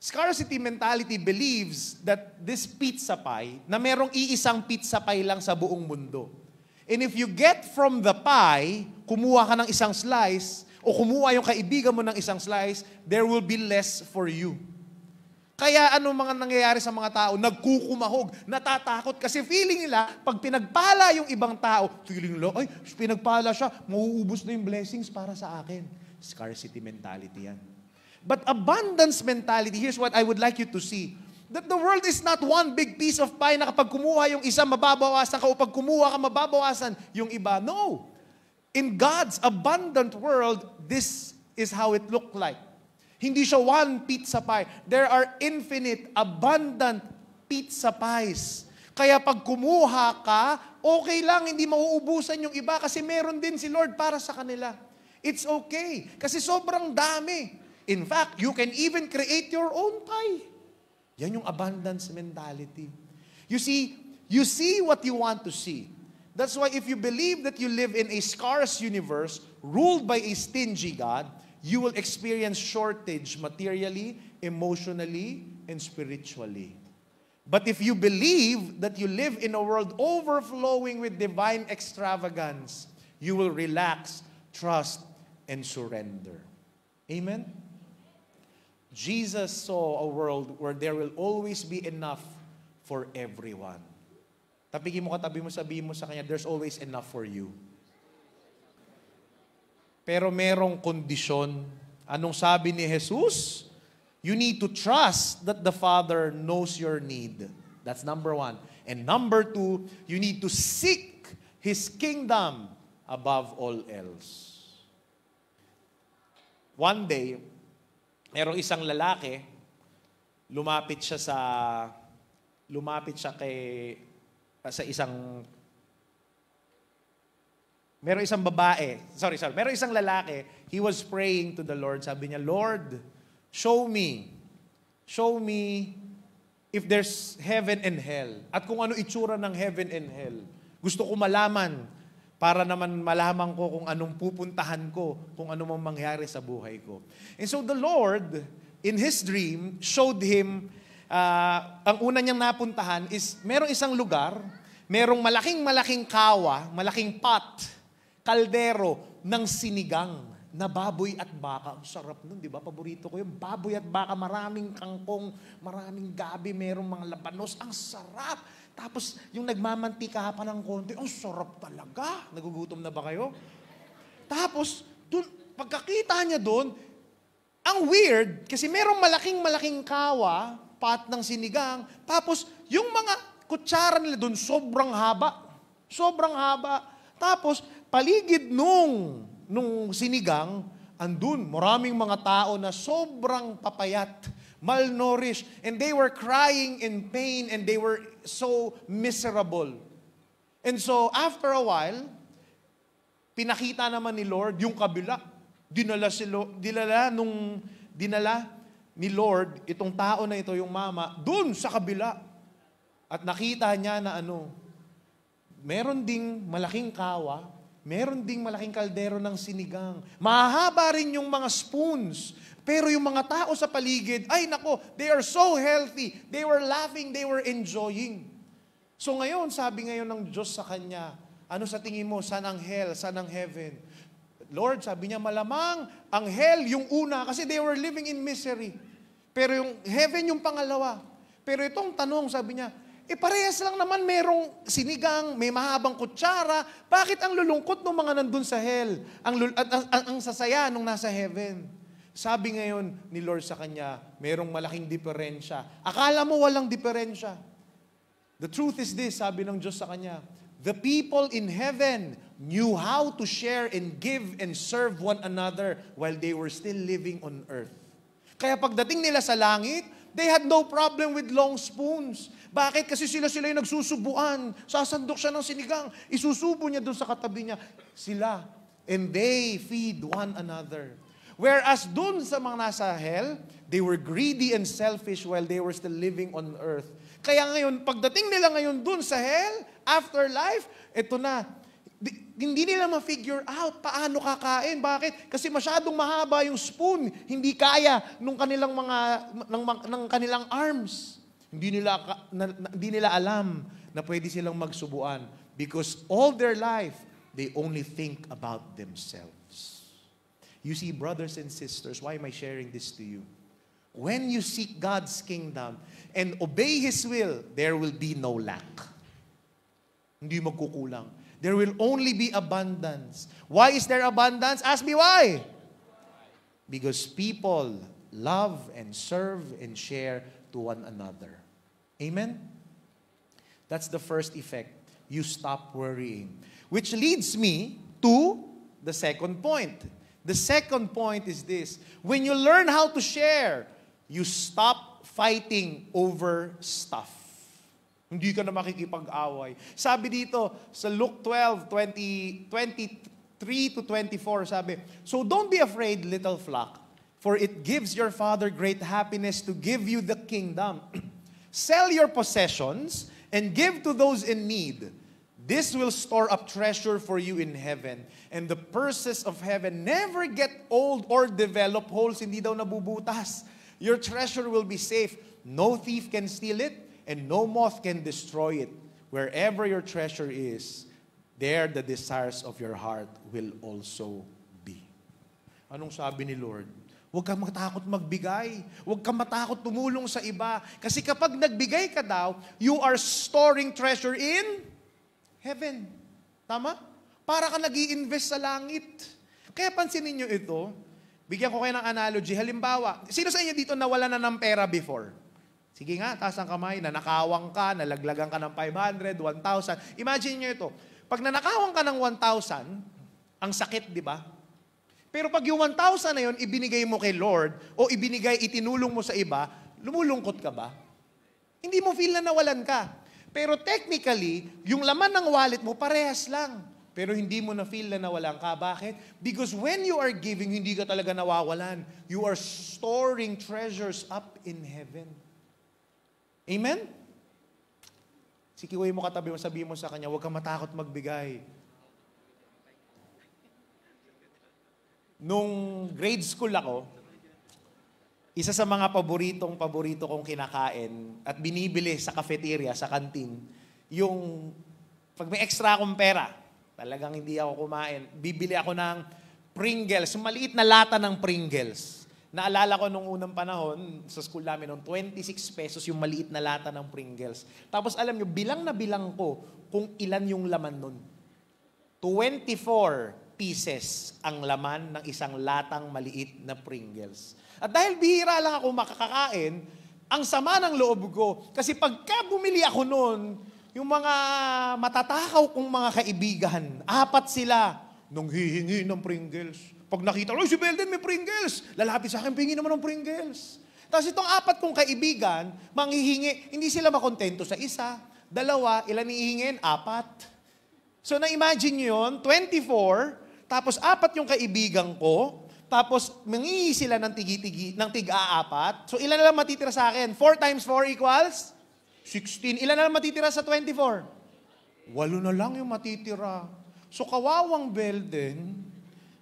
Scarcity mentality believes that this pizza pie, na merong iisang pizza pie lang sa buong mundo. And if you get from the pie, kumuha ka ng isang slice, o kumuha yung kaibigan mo ng isang slice, there will be less for you. Kaya ano mga nangyayari sa mga tao? Nagkukumahog, natatakot, kasi feeling nila, pag pinagpala yung ibang tao, feeling nila, ay, pinagpala siya, mauubos na yung blessings para sa akin. Scarcity mentality yan. But abundance mentality, here's what I would like you to see. That the world is not one big piece of pie na kapag kumuha yung isa, mababawasan ka, o pag kumuha ka, mababawasan yung iba. No. In God's abundant world, this is how it looked like. Hindi siya one pizza pie. There are infinite, abundant pizza pies. Kaya pag kumuha ka, okay lang, hindi mauubusan yung iba kasi meron din si Lord para sa kanila. It's okay. Kasi sobrang dami. In fact, you can even create your own pie. Yan yung abundance mentality. You see what you want to see. That's why if you believe that you live in a scarce universe ruled by a stingy God, you will experience shortage materially, emotionally, and spiritually. But if you believe that you live in a world overflowing with divine extravagance, you will relax, trust, and surrender. Amen? Jesus saw a world where there will always be enough for everyone. Tapigin mo katabi mo, sabihin mo sa kanya, there's always enough for you. Pero merong kondisyon. Anong sabi ni Jesus? You need to trust that the Father knows your need. That's number one. And number two, you need to seek His kingdom above all else. One day, merong isang lalaki, lumapit siya merong isang babae, merong isang lalaki, he was praying to the Lord, sabi niya, Lord, show me if there's heaven and hell, at kung ano itsura ng heaven and hell. Gusto ko malaman, para naman malaman ko kung anong pupuntahan ko, kung ano mang mangyari sa buhay ko. And so the Lord, in His dream, showed him, ang una niyang napuntahan is, merong isang lugar, merong malaking kawa, malaking pot, kaldero ng sinigang na baboy at baka. Ang sarap nun, di ba? Paborito ko yung baboy at baka, maraming kangkong, maraming gabi, merong mga labanos. Ang sarap! Tapos, yung nagmamantika pa ng konti, ang sarap talaga. Nagugutom na ba kayo? Tapos, pagkakita niya doon, ang weird, kasi merong malaking kawa, pot ng sinigang, tapos, yung mga kutsara nila doon, sobrang haba. Sobrang haba. Tapos, paligid nung sinigang, andun, maraming mga tao na sobrang papayat, malnourished, and they were crying in pain, and they were so miserable. And so, after a while, pinakita naman ni Lord yung kabila. Dinala ni Lord, itong tao na ito, yung mama, dun sa kabila. At nakita niya na meron ding malaking kawa, meron ding malaking kaldero ng sinigang. Mahaba rin yung mga spoons. Pero yung mga tao sa paligid, ay nako, they are so healthy. They were laughing, they were enjoying. So ngayon, sabi ngayon ng Diyos sa kanya, ano sa tingin mo, saan ang hell, saan ang heaven? Lord, sabi niya, malamang ang hell yung una kasi they were living in misery. Pero yung heaven yung pangalawa. Pero itong tanong, sabi niya, parehas lang naman merong sinigang, may mahabang kutsara. Bakit ang lulungkot ng mga nandun sa hell? Ang sasaya nung nasa heaven? Sabi ngayon ni Lord sa kanya, merong malaking diferensya. Akala mo walang diferensya. The truth is this, sabi ng Diyos sa kanya, the people in heaven knew how to share and give and serve one another while they were still living on earth. Kaya pagdating nila sa langit, they had no problem with long spoons. Bakit? Kasi sila yung nagsusubuan. Sasandok siya ng sinigang. Isusubo niya doon sa katabi niya. Sila. And they feed one another. Whereas doon sa mga nasa hell, they were greedy and selfish while they were still living on earth. Kaya ngayon, pagdating nila ngayon dun sa hell, afterlife, eto na, hindi nila ma-figure out paano kakain. Bakit? Kasi masyadong mahaba yung spoon. Hindi kaya ng kanilang arms. Hindi nila alam na pwede silang magsubuan. Because all their life, they only think about themselves. You see, brothers and sisters, why am I sharing this to you? When you seek God's kingdom and obey His will, there will be no lack. Hindi magkukulang. There will only be abundance. Why is there abundance? Ask me why. Because people love and serve and share to one another. Amen? That's the first effect. You stop worrying. Which leads me to the second point. The second point is this. When you learn how to share, you stop fighting over stuff. Hindi ka na makikipag-away. Sabi dito sa Luke 12:23 to 24, sabi, "So don't be afraid, little flock, for it gives your Father great happiness to give you the kingdom. Sell your possessions and give to those in need. This will store up treasure for you in heaven. And the purses of heaven never get old or develop holes." Hindi daw nabubutas. "Your treasure will be safe. No thief can steal it, and no moth can destroy it. Wherever your treasure is, there the desires of your heart will also be." Anong sabi ni Lord? Huwag kang matakot magbigay. Huwag kang matakot tumulong sa iba. Kasi kapag nagbigay ka daw, you are storing treasure in heaven. Tama? Para ka nag-i-invest sa langit. Kaya pansinin nyo ito. Bigyan ko kayo ng analogy. Halimbawa, sino sa inyo dito nawala na ng pera before? Sige nga, taas ang kamay, nanakawang ka, nalaglagan ka ng 500, 1,000. Imagine nyo ito. Pag nanakawang ka ng 1,000, ang sakit, di ba? Pero pag yung 1,000 na yun, ibinigay mo kay Lord, o itinulong mo sa iba, lumulungkot ka ba? Hindi mo feel na nawalan ka. Pero technically, yung laman ng wallet mo, parehas lang. Pero hindi mo na feel na nawalan ka. Bakit? Because when you are giving, hindi ka talaga nawawalan. You are storing treasures up in heaven. Amen? Sikiway mo katabi mo, sabihin mo sa kanya, huwag kang matakot magbigay. Nung grade school ako, isa sa mga paborito kong kinakain at binibili sa cafeteria, sa kantin, yung pag may extra akong pera, talagang hindi ako kumain, bibili ako ng Pringles, yung maliit na lata ng Pringles. Naalala ko nung unang panahon, sa school namin, nung 26 pesos yung maliit na lata ng Pringles. Tapos alam nyo, bilang na bilang ko kung ilan yung laman nun. 24 pieces ang laman ng isang latang maliit na Pringles. At dahil bihira lang ako makakakain, ang sama ng loob ko. Kasi pagka bumili ako nun, yung mga matatakaw kong mga kaibigan, 4 sila, nung hihingi ng Pringles. Pag nakita, "Oy, si Belden may Pringles!" Lalapit sa akin, "Pingi naman ng Pringles." Tapos itong 4 kong kaibigan, manghihingi, hindi sila makontento sa isa. 2, ilan ihingin? 4. So na-imagine nyo yun, 24, tapos 4 yung kaibigan ko, tapos mangihi sila ng tig-4. So ilan na lang matitira sa akin? 4 times 4 equals 16. Ilan na lang matitira sa 24? 8 na lang yung matitira. So kawawang Belden,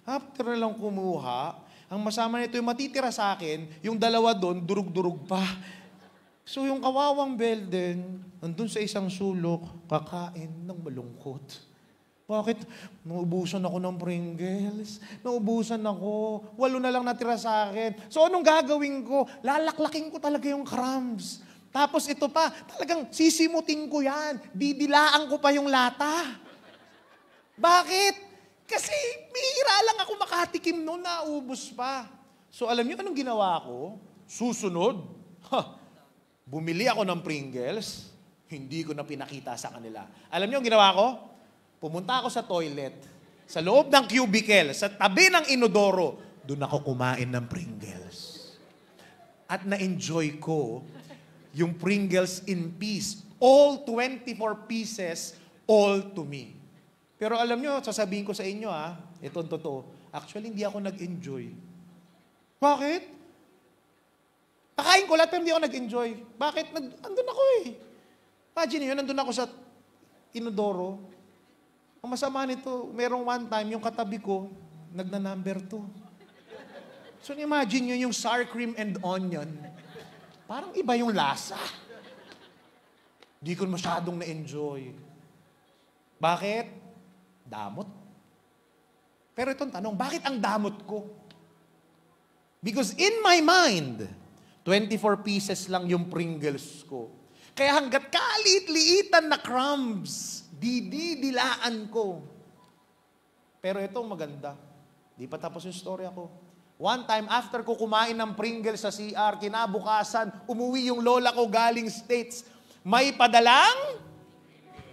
after na lang kumuha, ang masama nito yung matitira sa akin, yung 2 doon, durug-durug pa. So yung kawawang Belden, nandun sa isang sulok, kakain ng malungkot. Bakit? Naubusan ako ng Pringles. Naubusan ako. 8 na lang natira sa akin. So anong gagawin ko? Lalaklaking ko talaga yung crumbs. Tapos ito pa, talagang sisimutin ko yan. Didilaan ko pa yung lata. Bakit? Kasi bihira lang ako makatikim noon, naubos pa. So alam niyo anong ginawa ko? Susunod, bumili ako ng Pringles, hindi ko na pinakita sa kanila. Alam niyo ang ginawa ko? Pumunta ako sa toilet, sa loob ng cubicle, sa tabi ng inodoro, doon ako kumain ng Pringles. At na-enjoy ko yung Pringles in peace. All 24 pieces, all to me. Pero alam nyo, sasabihin ko sa inyo itong totoo, actually hindi ako nag-enjoy. Bakit? Kakain ko lahat pero hindi ako nag-enjoy. Bakit? Andun ako eh. Imagine yun, nandun ako sa inodoro. Ang masama nito, merong one time, yung katabi ko, nagna-number 2. So imagine yun, yung sour cream and onion. Parang iba yung lasa. Di ko masyadong na-enjoy. Bakit? Damot. Pero itong tanong, bakit ang damot ko? Because in my mind, 24 pieces lang yung Pringles ko. Kaya hanggat kalit-liitan na crumbs, didilaan ko. Pero itong maganda. Di pa tapos yung storya ko. One time, after ko kumain ng Pringles sa CR, kinabukasan, umuwi yung lola ko galing States. May padalang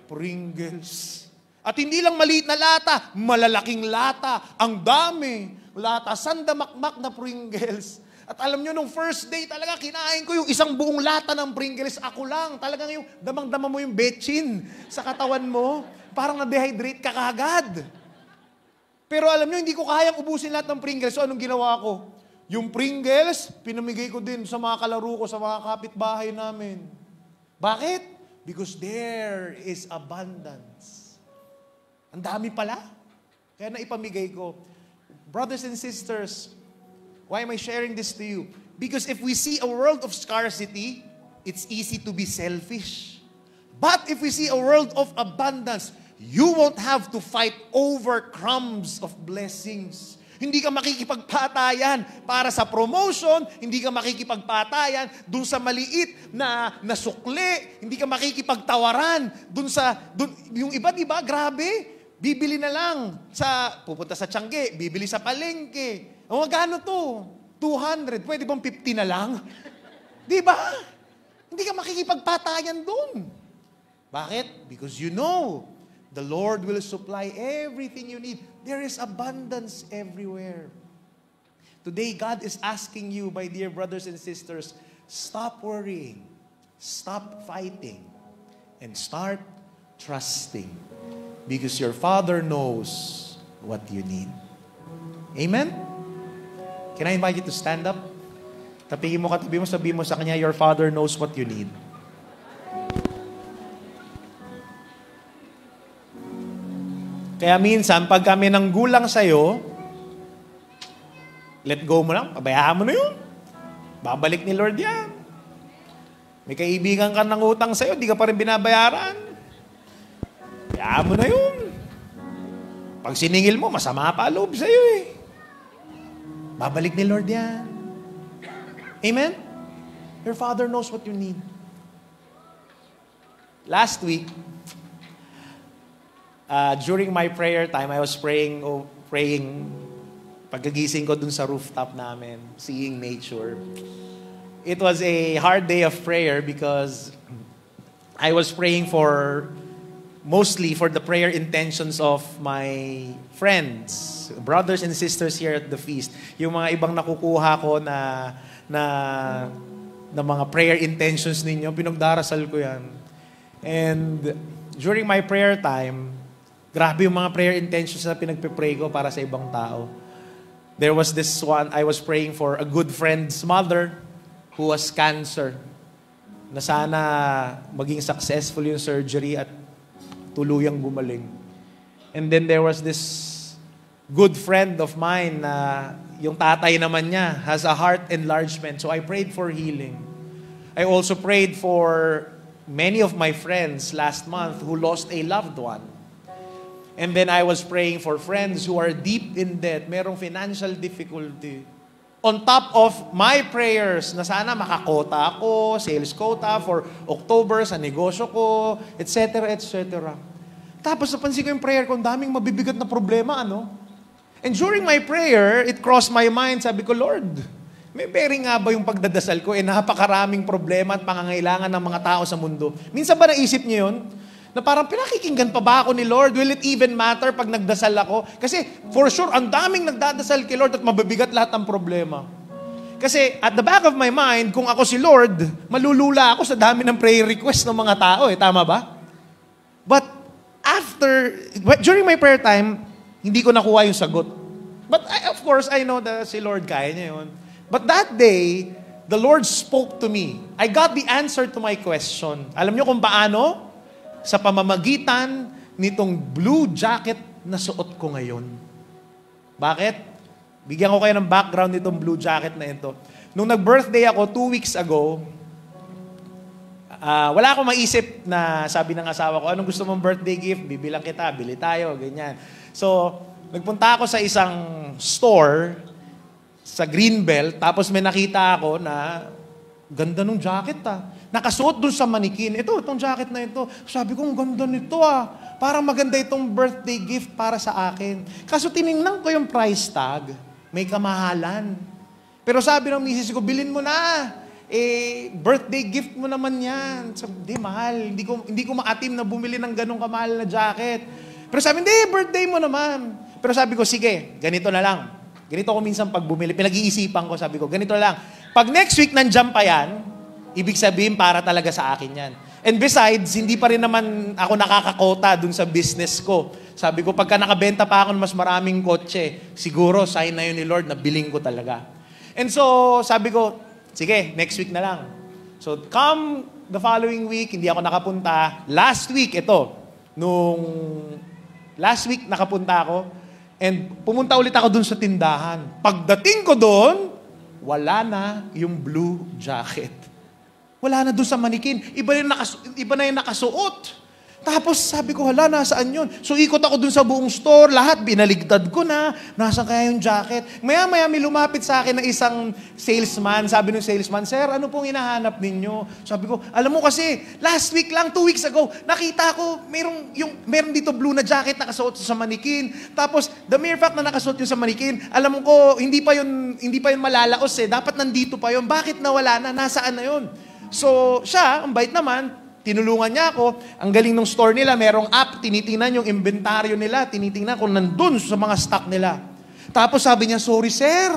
Pringles. At hindi lang maliit na lata, malalaking lata. Ang dami. Lata, sandamakmak na Pringles. At alam nyo, nung first day talaga, kinain ko yung isang buong lata ng Pringles. Ako lang. Talagang yung damang-dama mo yung betchin sa katawan mo. Parang na-dehydrate ka kagad. Pero alam nyo, hindi ko kayang ubusin lahat ng Pringles. So anong ginawa ko? Yung Pringles, pinamigay ko din sa mga kalaro ko, sa mga kapitbahay namin. Bakit? Because there is abundance. Ang dami pala. Kaya naipamigay ko. Brothers and sisters, why am I sharing this to you? Because if we see a world of scarcity, it's easy to be selfish. But if we see a world of abundance, you won't have to fight over crumbs of blessings. Hindi ka makikipagpatayan para sa promotion, hindi ka makikipagpatayan dun sa maliit na sukli, hindi ka makikipagtawaran yung iba, diba, grabe, bibili na lang pupunta sa Tiangge, bibili sa palengke. O magkano to? 200, pwede bang 50 na lang? Diba? Hindi ka makikipagpatayan dun. Bakit? Because you know, the Lord will supply everything you need. There is abundance everywhere. Today, God is asking you, my dear brothers and sisters, stop worrying, stop fighting, and start trusting. Because your Father knows what you need. Amen? Can I invite you to stand up? Tapingin mo katabi mo, sabihin mo sa Kanya, your Father knows what you need. Kaya minsan, pag kami nang gulang sa'yo, let go mo lang, pabayaan mo na yun. Babalik ni Lord yan. May kaibigan ka ng utang sa'yo, di ka pa rin binabayaran. Pabayaan mo na yun. Pag siningil mo, masama pa loob sa'yo eh. Babalik ni Lord yan. Amen? Your Father knows what you need. Last week, during my prayer time, I was praying, pagkagising ko dun sa rooftop namin, seeing nature. It was a hard day of prayer because I was praying mostly for the prayer intentions of my friends, brothers and sisters here at the feast. Yung mga ibang nakukuha ko na mga prayer intentions ninyo, pinagdarasal ko yan. And during my prayer time, grabe yung mga prayer intentions na pinagpipray ko para sa ibang tao. There was this one, I was praying for a good friend's mother who has cancer. Na sana maging successful yung surgery at tuluyang gumaling. And then there was this good friend of mine na yung tatay naman niya has a heart enlargement. So I prayed for healing. I also prayed for many of my friends last month who lost a loved one. And then I was praying for friends who are deep in debt, merong financial difficulty. On top of my prayers na sana makakota ako, sales quota for October sa negosyo ko, etc., etc. Tapos napansin ko yung prayer ko, ang daming mabibigat na problema, ano? And during my prayer, it crossed my mind, sabi ko, Lord, may bearing nga ba yung pagdadasal ko? Napakaraming problema at pangangailangan ng mga tao sa mundo. Minsan ba naisip niyo yun? Na parang pinakikinggan pa ba ako ni Lord? Will it even matter pag nagdasal ako? Kasi for sure, ang daming nagdadasal kay Lord at mabibigat lahat ng problema. Kasi at the back of my mind, kung ako si Lord, malulula ako sa dami ng prayer request ng mga tao. Tama ba? But during my prayer time, hindi ko nakuha yung sagot. But of course, I know that si Lord kaya niya yun. But that day, the Lord spoke to me. I got the answer to my question. Alam niyo kung paano? Sa pamamagitan nitong blue jacket na suot ko ngayon. Bakit? Bigyan ko kayo ng background nitong blue jacket na ito. Nung nag-birthday ako 2 weeks ago, wala akong maisip na sabi ng asawa ko, anong gusto mong birthday gift? Bibilang kita, bili tayo, ganyan. So, nagpunta ako sa isang store sa Greenbelt, tapos may nakita ako na ganda nung jacket Nakasuot dun sa manikin. Itong jacket na ito. Sabi ko, ang ganda nito Parang maganda itong birthday gift para sa akin. Kaso tinignan ko yung price tag, may kamahalan. Pero sabi ng misis ko, bilhin mo na. Birthday gift mo naman yan. Sabi, mahal. Hindi ko maatim na bumili ng ganong kamahal na jacket. Pero sabi, hindi, birthday mo naman. Pero sabi ko, sige, ganito na lang. Ganito ko minsan pag bumili, pinag-iisipan ko, sabi ko, ganito na lang. Pag next week nandiyan pa yan, ibig sabihin para talaga sa akin yan. And besides, hindi pa rin naman ako nakakakota dun sa business ko. Sabi ko, pagka nakabenta pa ako ng mas maraming kotse, siguro, sign na yun ni Lord na biling ko talaga. And so, sabi ko, sige, next week na lang. So, come the following week, hindi ako nakapunta. Last week, last week nakapunta ako, and pumunta ulit ako dun sa tindahan. Pagdating ko dun, wala na yung blue jacket. Wala na dun sa manikin. Iba na yung nakasuot. Tapos sabi ko, hala, nasaan yun? So ikot ako dun sa buong store, lahat, binaligtad ko na, nasaan kaya yung jacket? Maya-maya may lumapit sa akin ng isang salesman. Sabi ng salesman, sir, ano pong hinahanap ninyo? Sabi ko, alam mo kasi, last week lang, 2 weeks ago, nakita ko, meron dito blue na jacket nakasuot sa manikin. Tapos, the mere fact na nakasuot yun sa manikin, alam mo ko, hindi pa yun malalaos dapat nandito pa yun. Bakit nawala na? Nasaan na yun? So, siya, ang bait naman, tinulungan niya ako. Ang galing ng store nila, merong app, tinitingnan yung inventaryo nila, tinitingnan kung nandun sa mga stock nila. Tapos sabi niya, sorry sir,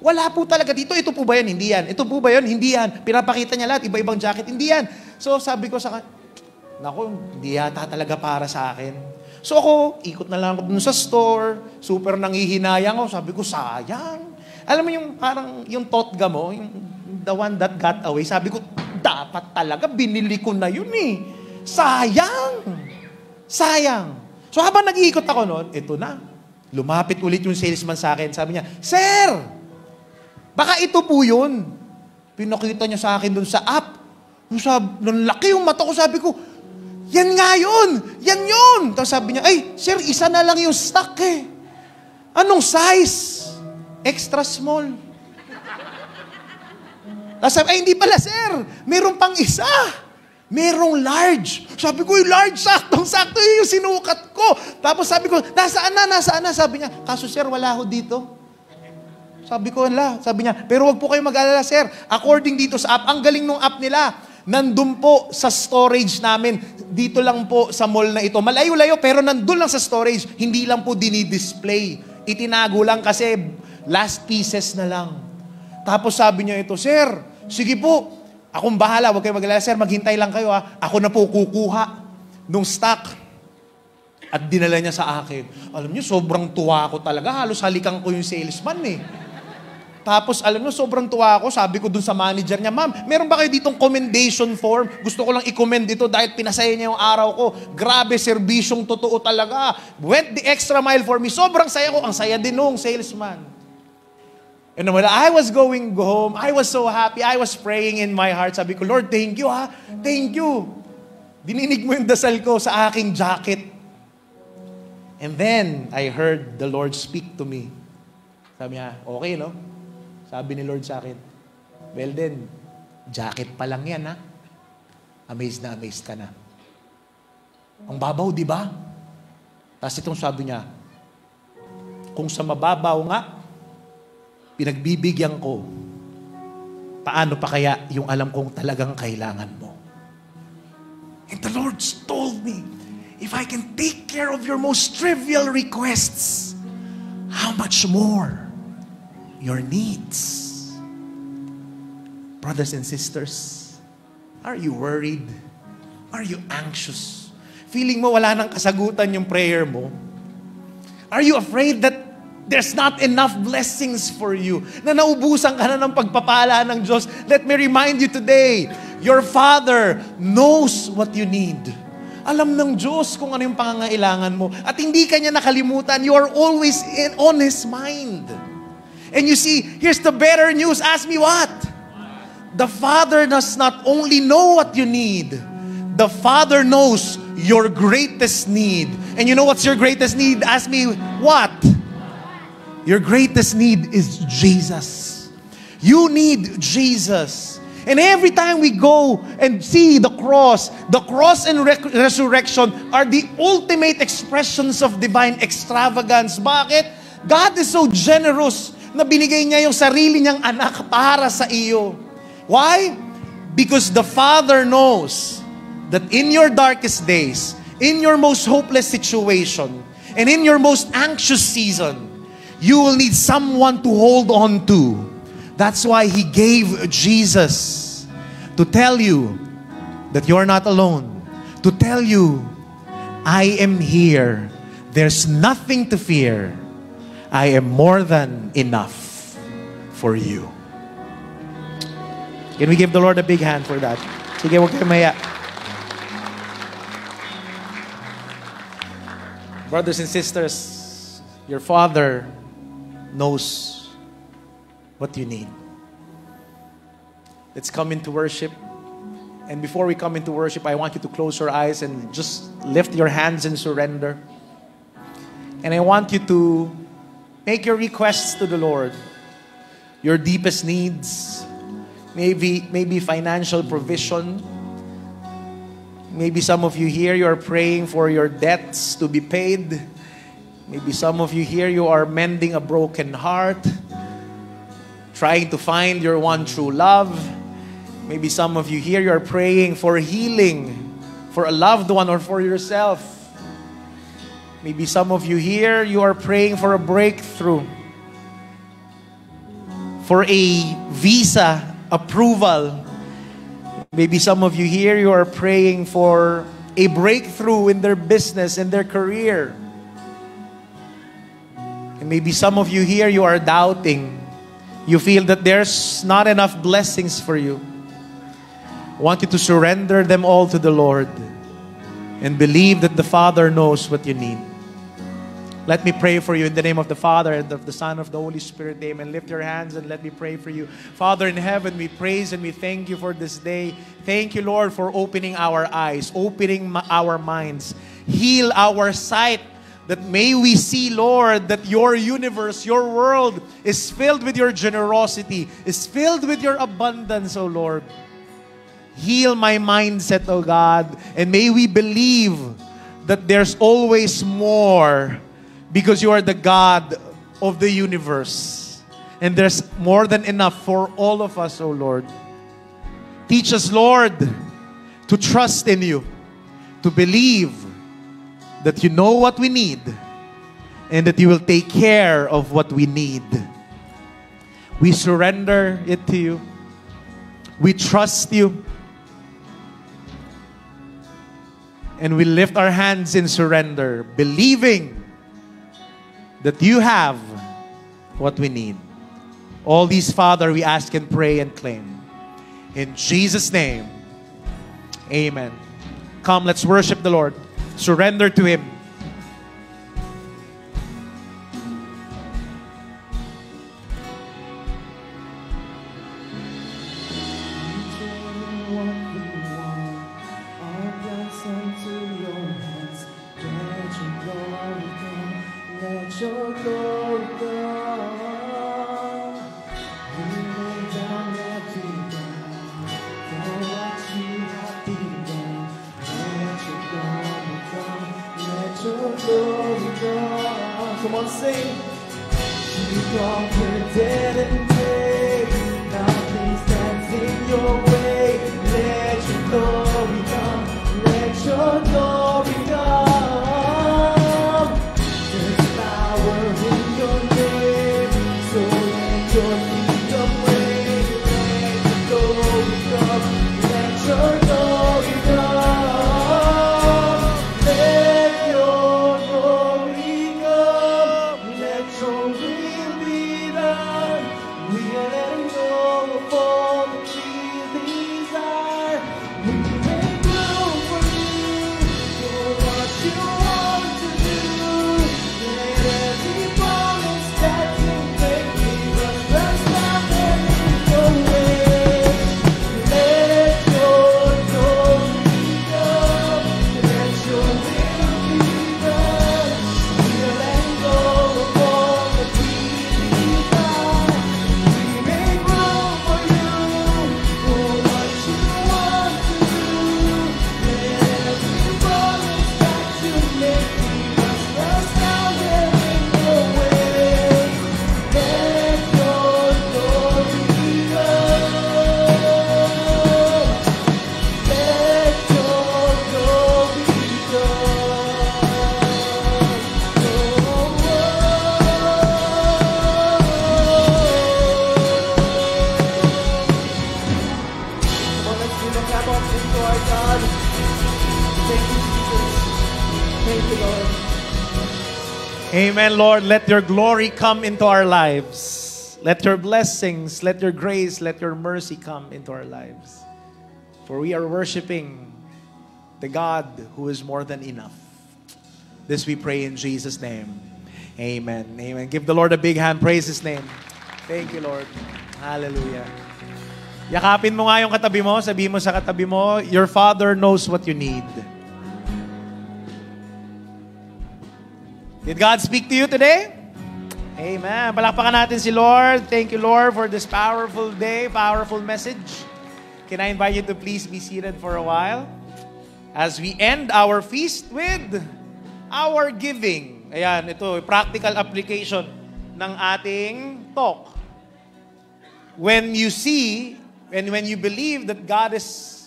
wala po talaga dito. Ito po ba yan? Hindi yan. Ito po ba yan? Hindi yan. Pinapakita niya lahat, iba-ibang jacket. Hindi yan. So sabi ko sa kanya, naku, hindi yata talaga para sa akin. So ako, ikot na lang ako dun sa store, super nanghihinayang ako. Sabi ko, sayang. Alam mo yung parang, yung totga mo, yung the one that got away, sabi ko, dapat talaga, binili ko na yun Sayang! Sayang! So habang nag-iikot ako noon, ito na. Lumapit ulit yung salesman sa akin. Sabi niya, sir! Baka ito po yun. Pinakita niya sa akin dun sa app. Nung laki yung mata ko, sabi ko, yan nga yun! Yan yun! Tapos sabi niya, ay, sir, isa na lang yung stock Anong size? Extra small. Tapos sabi, ay hindi pala sir, meron pang isa. Merong large. Sabi ko, yung large, saktong-sakto yung sinukat ko. Tapos sabi ko, nasaan na? Sabi niya, kaso sir, wala ho dito. Sabi ko, sabi niya, pero wag po kayo mag-alala sir. According dito sa app, ang galing ng app nila, nandun po sa storage namin. Dito lang po sa mall na ito. Malayo-layo, pero nandun lang sa storage. Hindi lang po dinidisplay. Itinago lang kasi last pieces na lang. Tapos sabi niya ito, sir, sige po, akong bahala, huwag kayo mag-alala, sir, maghintay lang kayo Ako na po kukuha nung stock. At dinala niya sa akin. Alam niyo, sobrang tuwa ko talaga. Halos halikan ko yung salesman Tapos, alam niyo, sobrang tuwa ako. Sabi ko dun sa manager niya, ma'am, meron ba kayo ditong commendation form? Gusto ko lang i-commend ito dahil pinasaya niya yung araw ko. Grabe, serbisyong totoo talaga. Went the extra mile for me. Sobrang saya ko. Ang saya din nung salesman. And when I was going home, I was so happy. I was praying in my heart. Sabi ko, Lord, thank you Thank you. Dininig mo yung dasal ko sa aking jacket. And then, I heard the Lord speak to me. Sabi niya, okay, no? Sabi ni Lord sa akin, well then, jacket pa lang yan, Amazed na amazed ka na. Ang babaw, di ba? Tapos itong sabi niya, kung sa mababaw nga, pinagbibigyan ko, paano pa kaya yung alam kong talagang kailangan mo? And the Lord told me, if I can take care of your most trivial requests, how much more your needs? Brothers and sisters, are you worried? Are you anxious? Feeling mo wala nang kasagutan yung prayer mo? Are you afraid that there's not enough blessings for you, na naubusan ka na ng pagpapala ng Diyos, let me remind you today, your Father knows what you need. Alam ng Diyos kung ano yung pangangailangan mo. At hindi ka niya nakalimutan. You are always on His mind. And you see, here's the better news. Ask me what? The Father does not only know what you need, the Father knows your greatest need. And you know what's your greatest need? Ask me what? Your greatest need is Jesus. You need Jesus. And every time we go and see the cross and resurrection are the ultimate expressions of divine extravagance. Bakit? God is so generous na binigay niya yung sarili niyang anak para sa iyo. Why? Because the Father knows that in your darkest days, in your most hopeless situation, and in your most anxious season, you will need someone to hold on to. That's why He gave Jesus to tell you that you're not alone. To tell you, I am here. There's nothing to fear. I am more than enough for you. Can we give the Lord a big hand for that? Sige, huwag kayo maya. Brothers and sisters, your Father knows what you need. Let's come into worship. And before we come into worship, I want you to close your eyes and just lift your hands in surrender. And I want you to make your requests to the Lord. Your deepest needs. Maybe financial provision. Maybe some of you here, you are praying for your debts to be paid. Maybe some of you here, you are mending a broken heart, trying to find your one true love. Maybe some of you here, you are praying for healing for a loved one or for yourself. Maybe some of you here, you are praying for a breakthrough, for a visa approval. Maybe some of you here, you are praying for a breakthrough in their business, in their career. And maybe some of you here, you are doubting. You feel that there's not enough blessings for you. I want you to surrender them all to the Lord and believe that the Father knows what you need. Let me pray for you in the name of the Father and of the Son of the Holy Spirit. Amen. Lift your hands and let me pray for you. Father in heaven, we praise and we thank you for this day. Thank you, Lord, for opening our eyes, opening our minds. Heal our sight, that may we see, Lord, that your universe, your world is filled with your generosity, is filled with your abundance, O Lord. Heal my mindset, O God, and may we believe that there's always more, because you are the God of the universe. And there's more than enough for all of us, O Lord. Teach us, Lord, to trust in you, to believe that you know what we need, and that you will take care of what we need. We surrender it to you. We trust you. And we lift our hands in surrender, believing that you have what we need. All these, Father, we ask and pray and claim. In Jesus' name, amen. Come, let's worship the Lord. Surrender to Him. Come on, sing. You conquered death and grave. Nothing stands in your way. Let your glory come. Let your glory come. There's power in your name. So let your kingdom reign. Let your glory come. Let your glory come. Let your glory come. Let your Amen, Lord. Let your glory come into our lives. Let your blessings, let your grace, let your mercy come into our lives. For we are worshiping the God who is more than enough. This we pray in Jesus' name. Amen. Amen. Give the Lord a big hand. Praise His name. Thank you, Lord. Hallelujah. Yakapin mo nga yung katabi mo. Sabihin mo sa katabi mo, your Father knows what you need. Did God speak to you today? Amen. Palakpakan natin si Lord. Thank you, Lord, for this powerful day, powerful message. Can I invite you to please be seated for a while as we end our feast with our giving. Ayan, ito, practical application ng ating talk. When you see, and when you believe that God is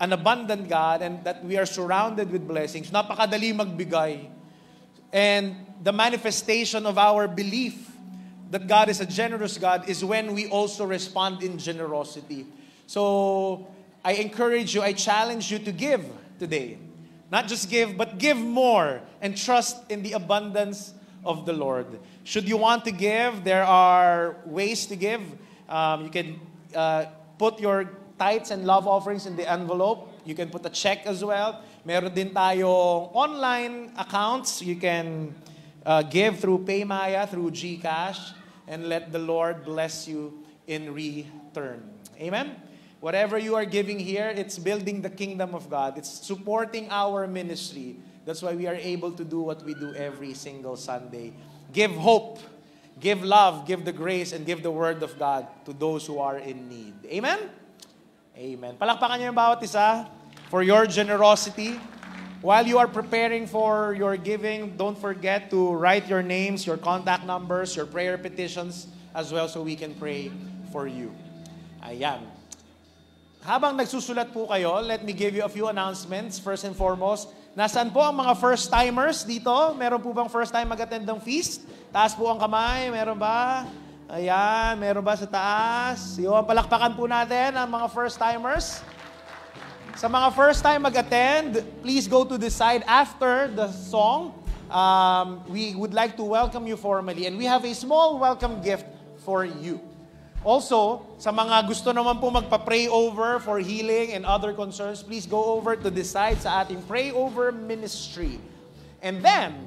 an abundant God and that we are surrounded with blessings, napakadali magbigay. And the manifestation of our belief that God is a generous God is when we also respond in generosity. So, I encourage you, I challenge you to give today. Not just give, but give more and trust in the abundance of the Lord. Should you want to give, there are ways to give. You can put your tithes and love offerings in the envelope. You can put a check as well. Meron din tayong online accounts. You can give through Paymaya, through GCash, and let the Lord bless you in return. Amen? Whatever you are giving here, it's building the kingdom of God. It's supporting our ministry. That's why we are able to do what we do every single Sunday. Give hope, give love, give the grace, and give the word of God to those who are in need. Amen? Amen. Palakpakan niyo yung bawat isa for your generosity. While you are preparing for your giving, don't forget to write your names, your contact numbers, your prayer petitions as well so we can pray for you. Ayan. Habang nagsusulat po kayo, let me give you a few announcements. First and foremost, nasaan po ang mga first-timers dito? Meron po bang first-time mag-attend ng feast? Taas po ang kamay. Meron ba? Ayan. Meron ba sa taas? Yung palakpakan po natin ang mga first-timers. Sa mga first-time mag-attend, please go to this side after the song. We would like to welcome you formally. And we have a small welcome gift for you. Also, sa mga gusto naman po magpa-pray over for healing and other concerns, please go over to this side sa ating Pray Over Ministry. And then,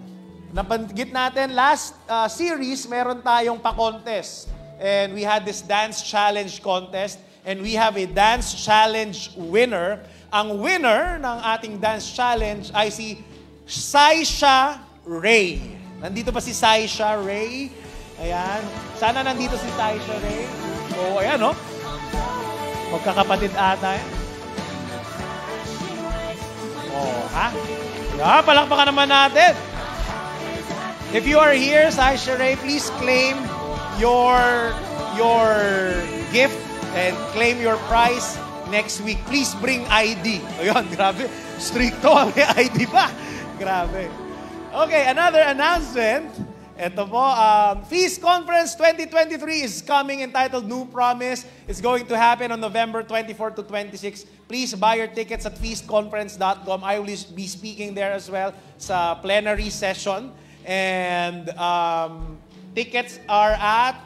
nabanggit natin, last series, meron tayong pa-contest. And we had this dance challenge contest. And we have a dance challenge winner. Ang winner ng ating dance challenge ay si Saisha Ray. Nandito ba si Saisha Ray? Ayan. Sana nandito si Saisha Ray. So, ayan, no? Magkakapatid ata, eh. Oh, ha? Yeah, palakpakan naman natin. If you are here, Saisha Ray, please claim your gift and claim your prize next week. Please bring ID. Ayun, grabe. Stricto, may ID pa. Grabe. Okay, another announcement. Ito po, Feast Conference 2023 is coming entitled New Promise. It's going to happen on November 24 to 26. Please buy your tickets at feastconference.com. I will be speaking there as well sa plenary session. And tickets are at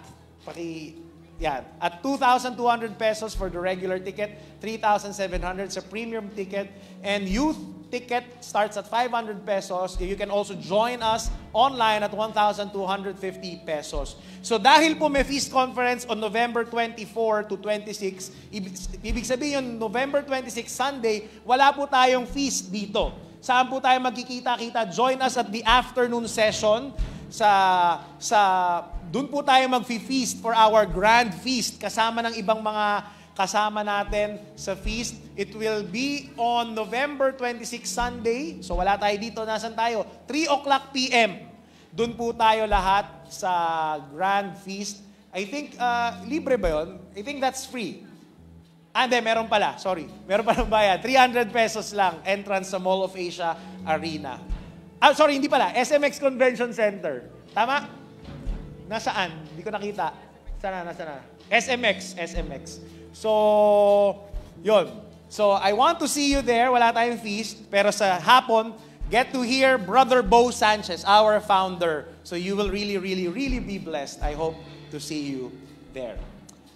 2,200 pesos for the regular ticket, 3,700 sa premium ticket, and youth ticket starts at 500 pesos. You can also join us online at 1,250 pesos. So dahil po may Feast Conference on November 24 to 26, ibig sabihin yung November 26 Sunday, wala po tayong feast dito. Saan po tayo magkikita-kita? Join us at the afternoon session. Doon po tayo mag-feast for our grand feast kasama ng ibang mga kasama natin sa feast. It will be on November 26 Sunday. So wala tayo dito. Nasaan tayo? 3 o'clock p.m. Doon po tayo lahat sa grand feast. I think, libre ba yun? I think that's free. Hindi, meron pala. Sorry. Meron palang bayad. 300 pesos lang. Entrance sa Mall of Asia Arena. Sorry, hindi pala. SMX Convention Center. Tama? Nasaan? Hindi ko nakita. Nasaan na? SMX. So, yun. So, I want to see you there. Wala tayong feast. Pero sa hapon, get to hear Brother Bo Sanchez, our founder. So you will really, really, really be blessed. I hope to see you there.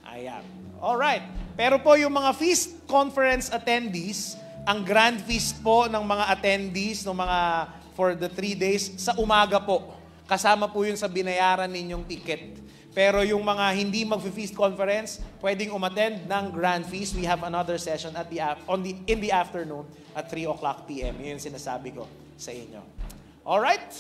Ayan. Alright. Pero po yung mga feast conference attendees, ang grand feast po ng mga attendees, ng mga for the 3 days, sa umaga po. Kasama po yun sa binayaran ninyong ticket. Pero yung mga hindi mag-feast conference, pwedeng umattend ng grand feast. We have another session at in the afternoon at 3 o'clock p.m. Yun yung sinasabi ko sa inyo. Alright?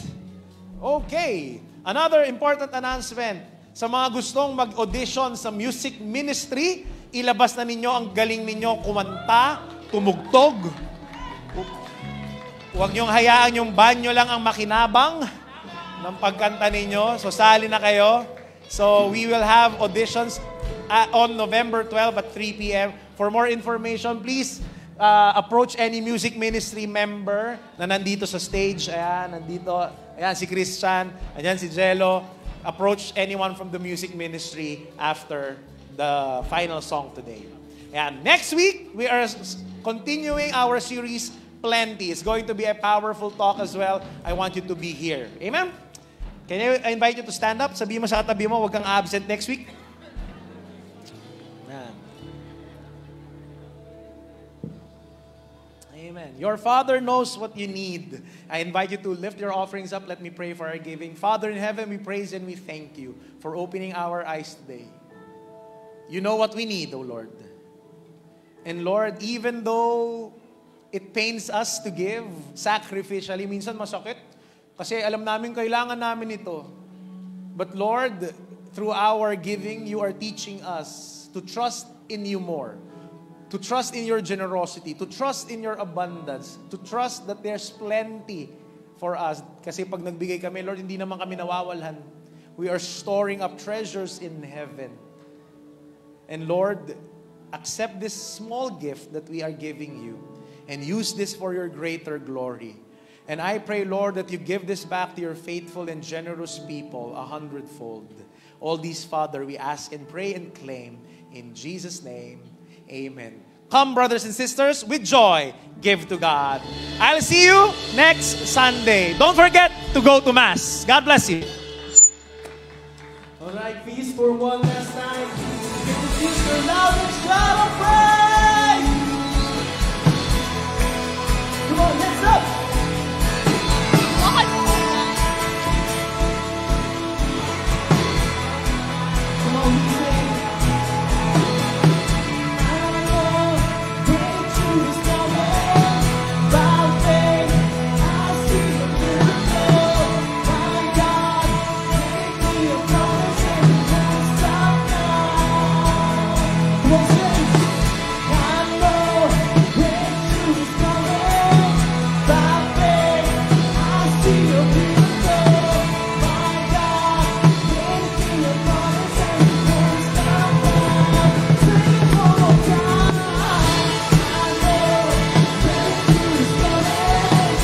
Okay. Another important announcement. Sa mga gustong mag-audition sa music ministry, ilabas na ninyo ang galing ninyo kumanta, tumugtog. Huwag niyong hayaan yung banyo lang ang makinabang ng pagkanta ninyo. So, sali na kayo. So, we will have auditions on November 12 at 3 p.m. For more information, please approach any music ministry member na nandito sa stage. Ayan, nandito. Ayan, si Christian. Ayan, si Jello. Approach anyone from the music ministry after the final song today. Ayan, next week, we are continuing our series, Plenty. It's going to be a powerful talk as well. I want you to be here. Amen? Can I invite you to stand up? Sabihin mo sa katabi mo, huwag kang absent next week. Amen. Amen. Your Father knows what you need. I invite you to lift your offerings up. Let me pray for our giving. Father in heaven, we praise and we thank you for opening our eyes today. You know what we need, O Lord. And Lord, even though it pains us to give sacrificially, minsan masakit, kasi alam namin kailangan namin ito. But Lord, through our giving, you are teaching us to trust in you more. To trust in your generosity. To trust in your abundance. To trust that there's plenty for us. Kasi pag nagbigay kami, Lord, hindi naman kami nawawalhan. We are storing up treasures in heaven. And Lord, accept this small gift that we are giving you and use this for your greater glory. And I pray, Lord, that you give this back to your faithful and generous people 100-fold. All these, Father, we ask and pray and claim in Jesus' name. Amen. Come, brothers and sisters, with joy, give to God. I'll see you next Sunday. Don't forget to go to Mass. God bless you. All right, feast for one last time. Give the feast your loudest shout of praise. Come on, hands up. Come on, we sing. I know breakthrough is coming. By faith, I see a miracle. My God, make me a promise and it won't stop now. Come on, sing. I know breakthrough is coming. By faith, I see a miracle. My God, make me a promise and it won't stop now. Sing it one more time. I know breakthrough is coming.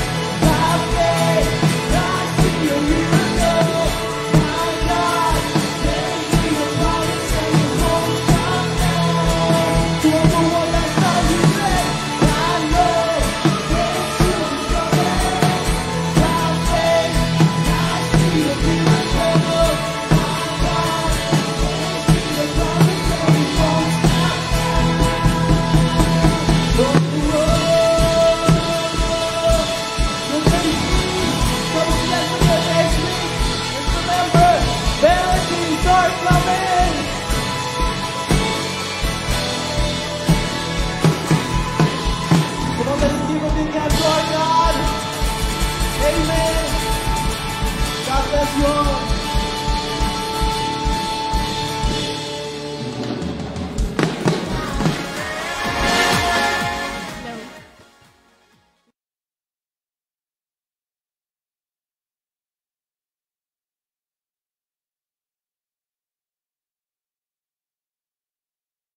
By faith, I see a miracle. My God, make me a promise and it won't stop now. Do it for one last time, we say. I know breakthrough is coming. By faith, I see a miracle. My God, make me a promise and it won't stop now. On the road, the next week, don't forget to go next week. And remember, Valentines are coming. Come on, let's give a big hand to our God. Amen. God bless you all.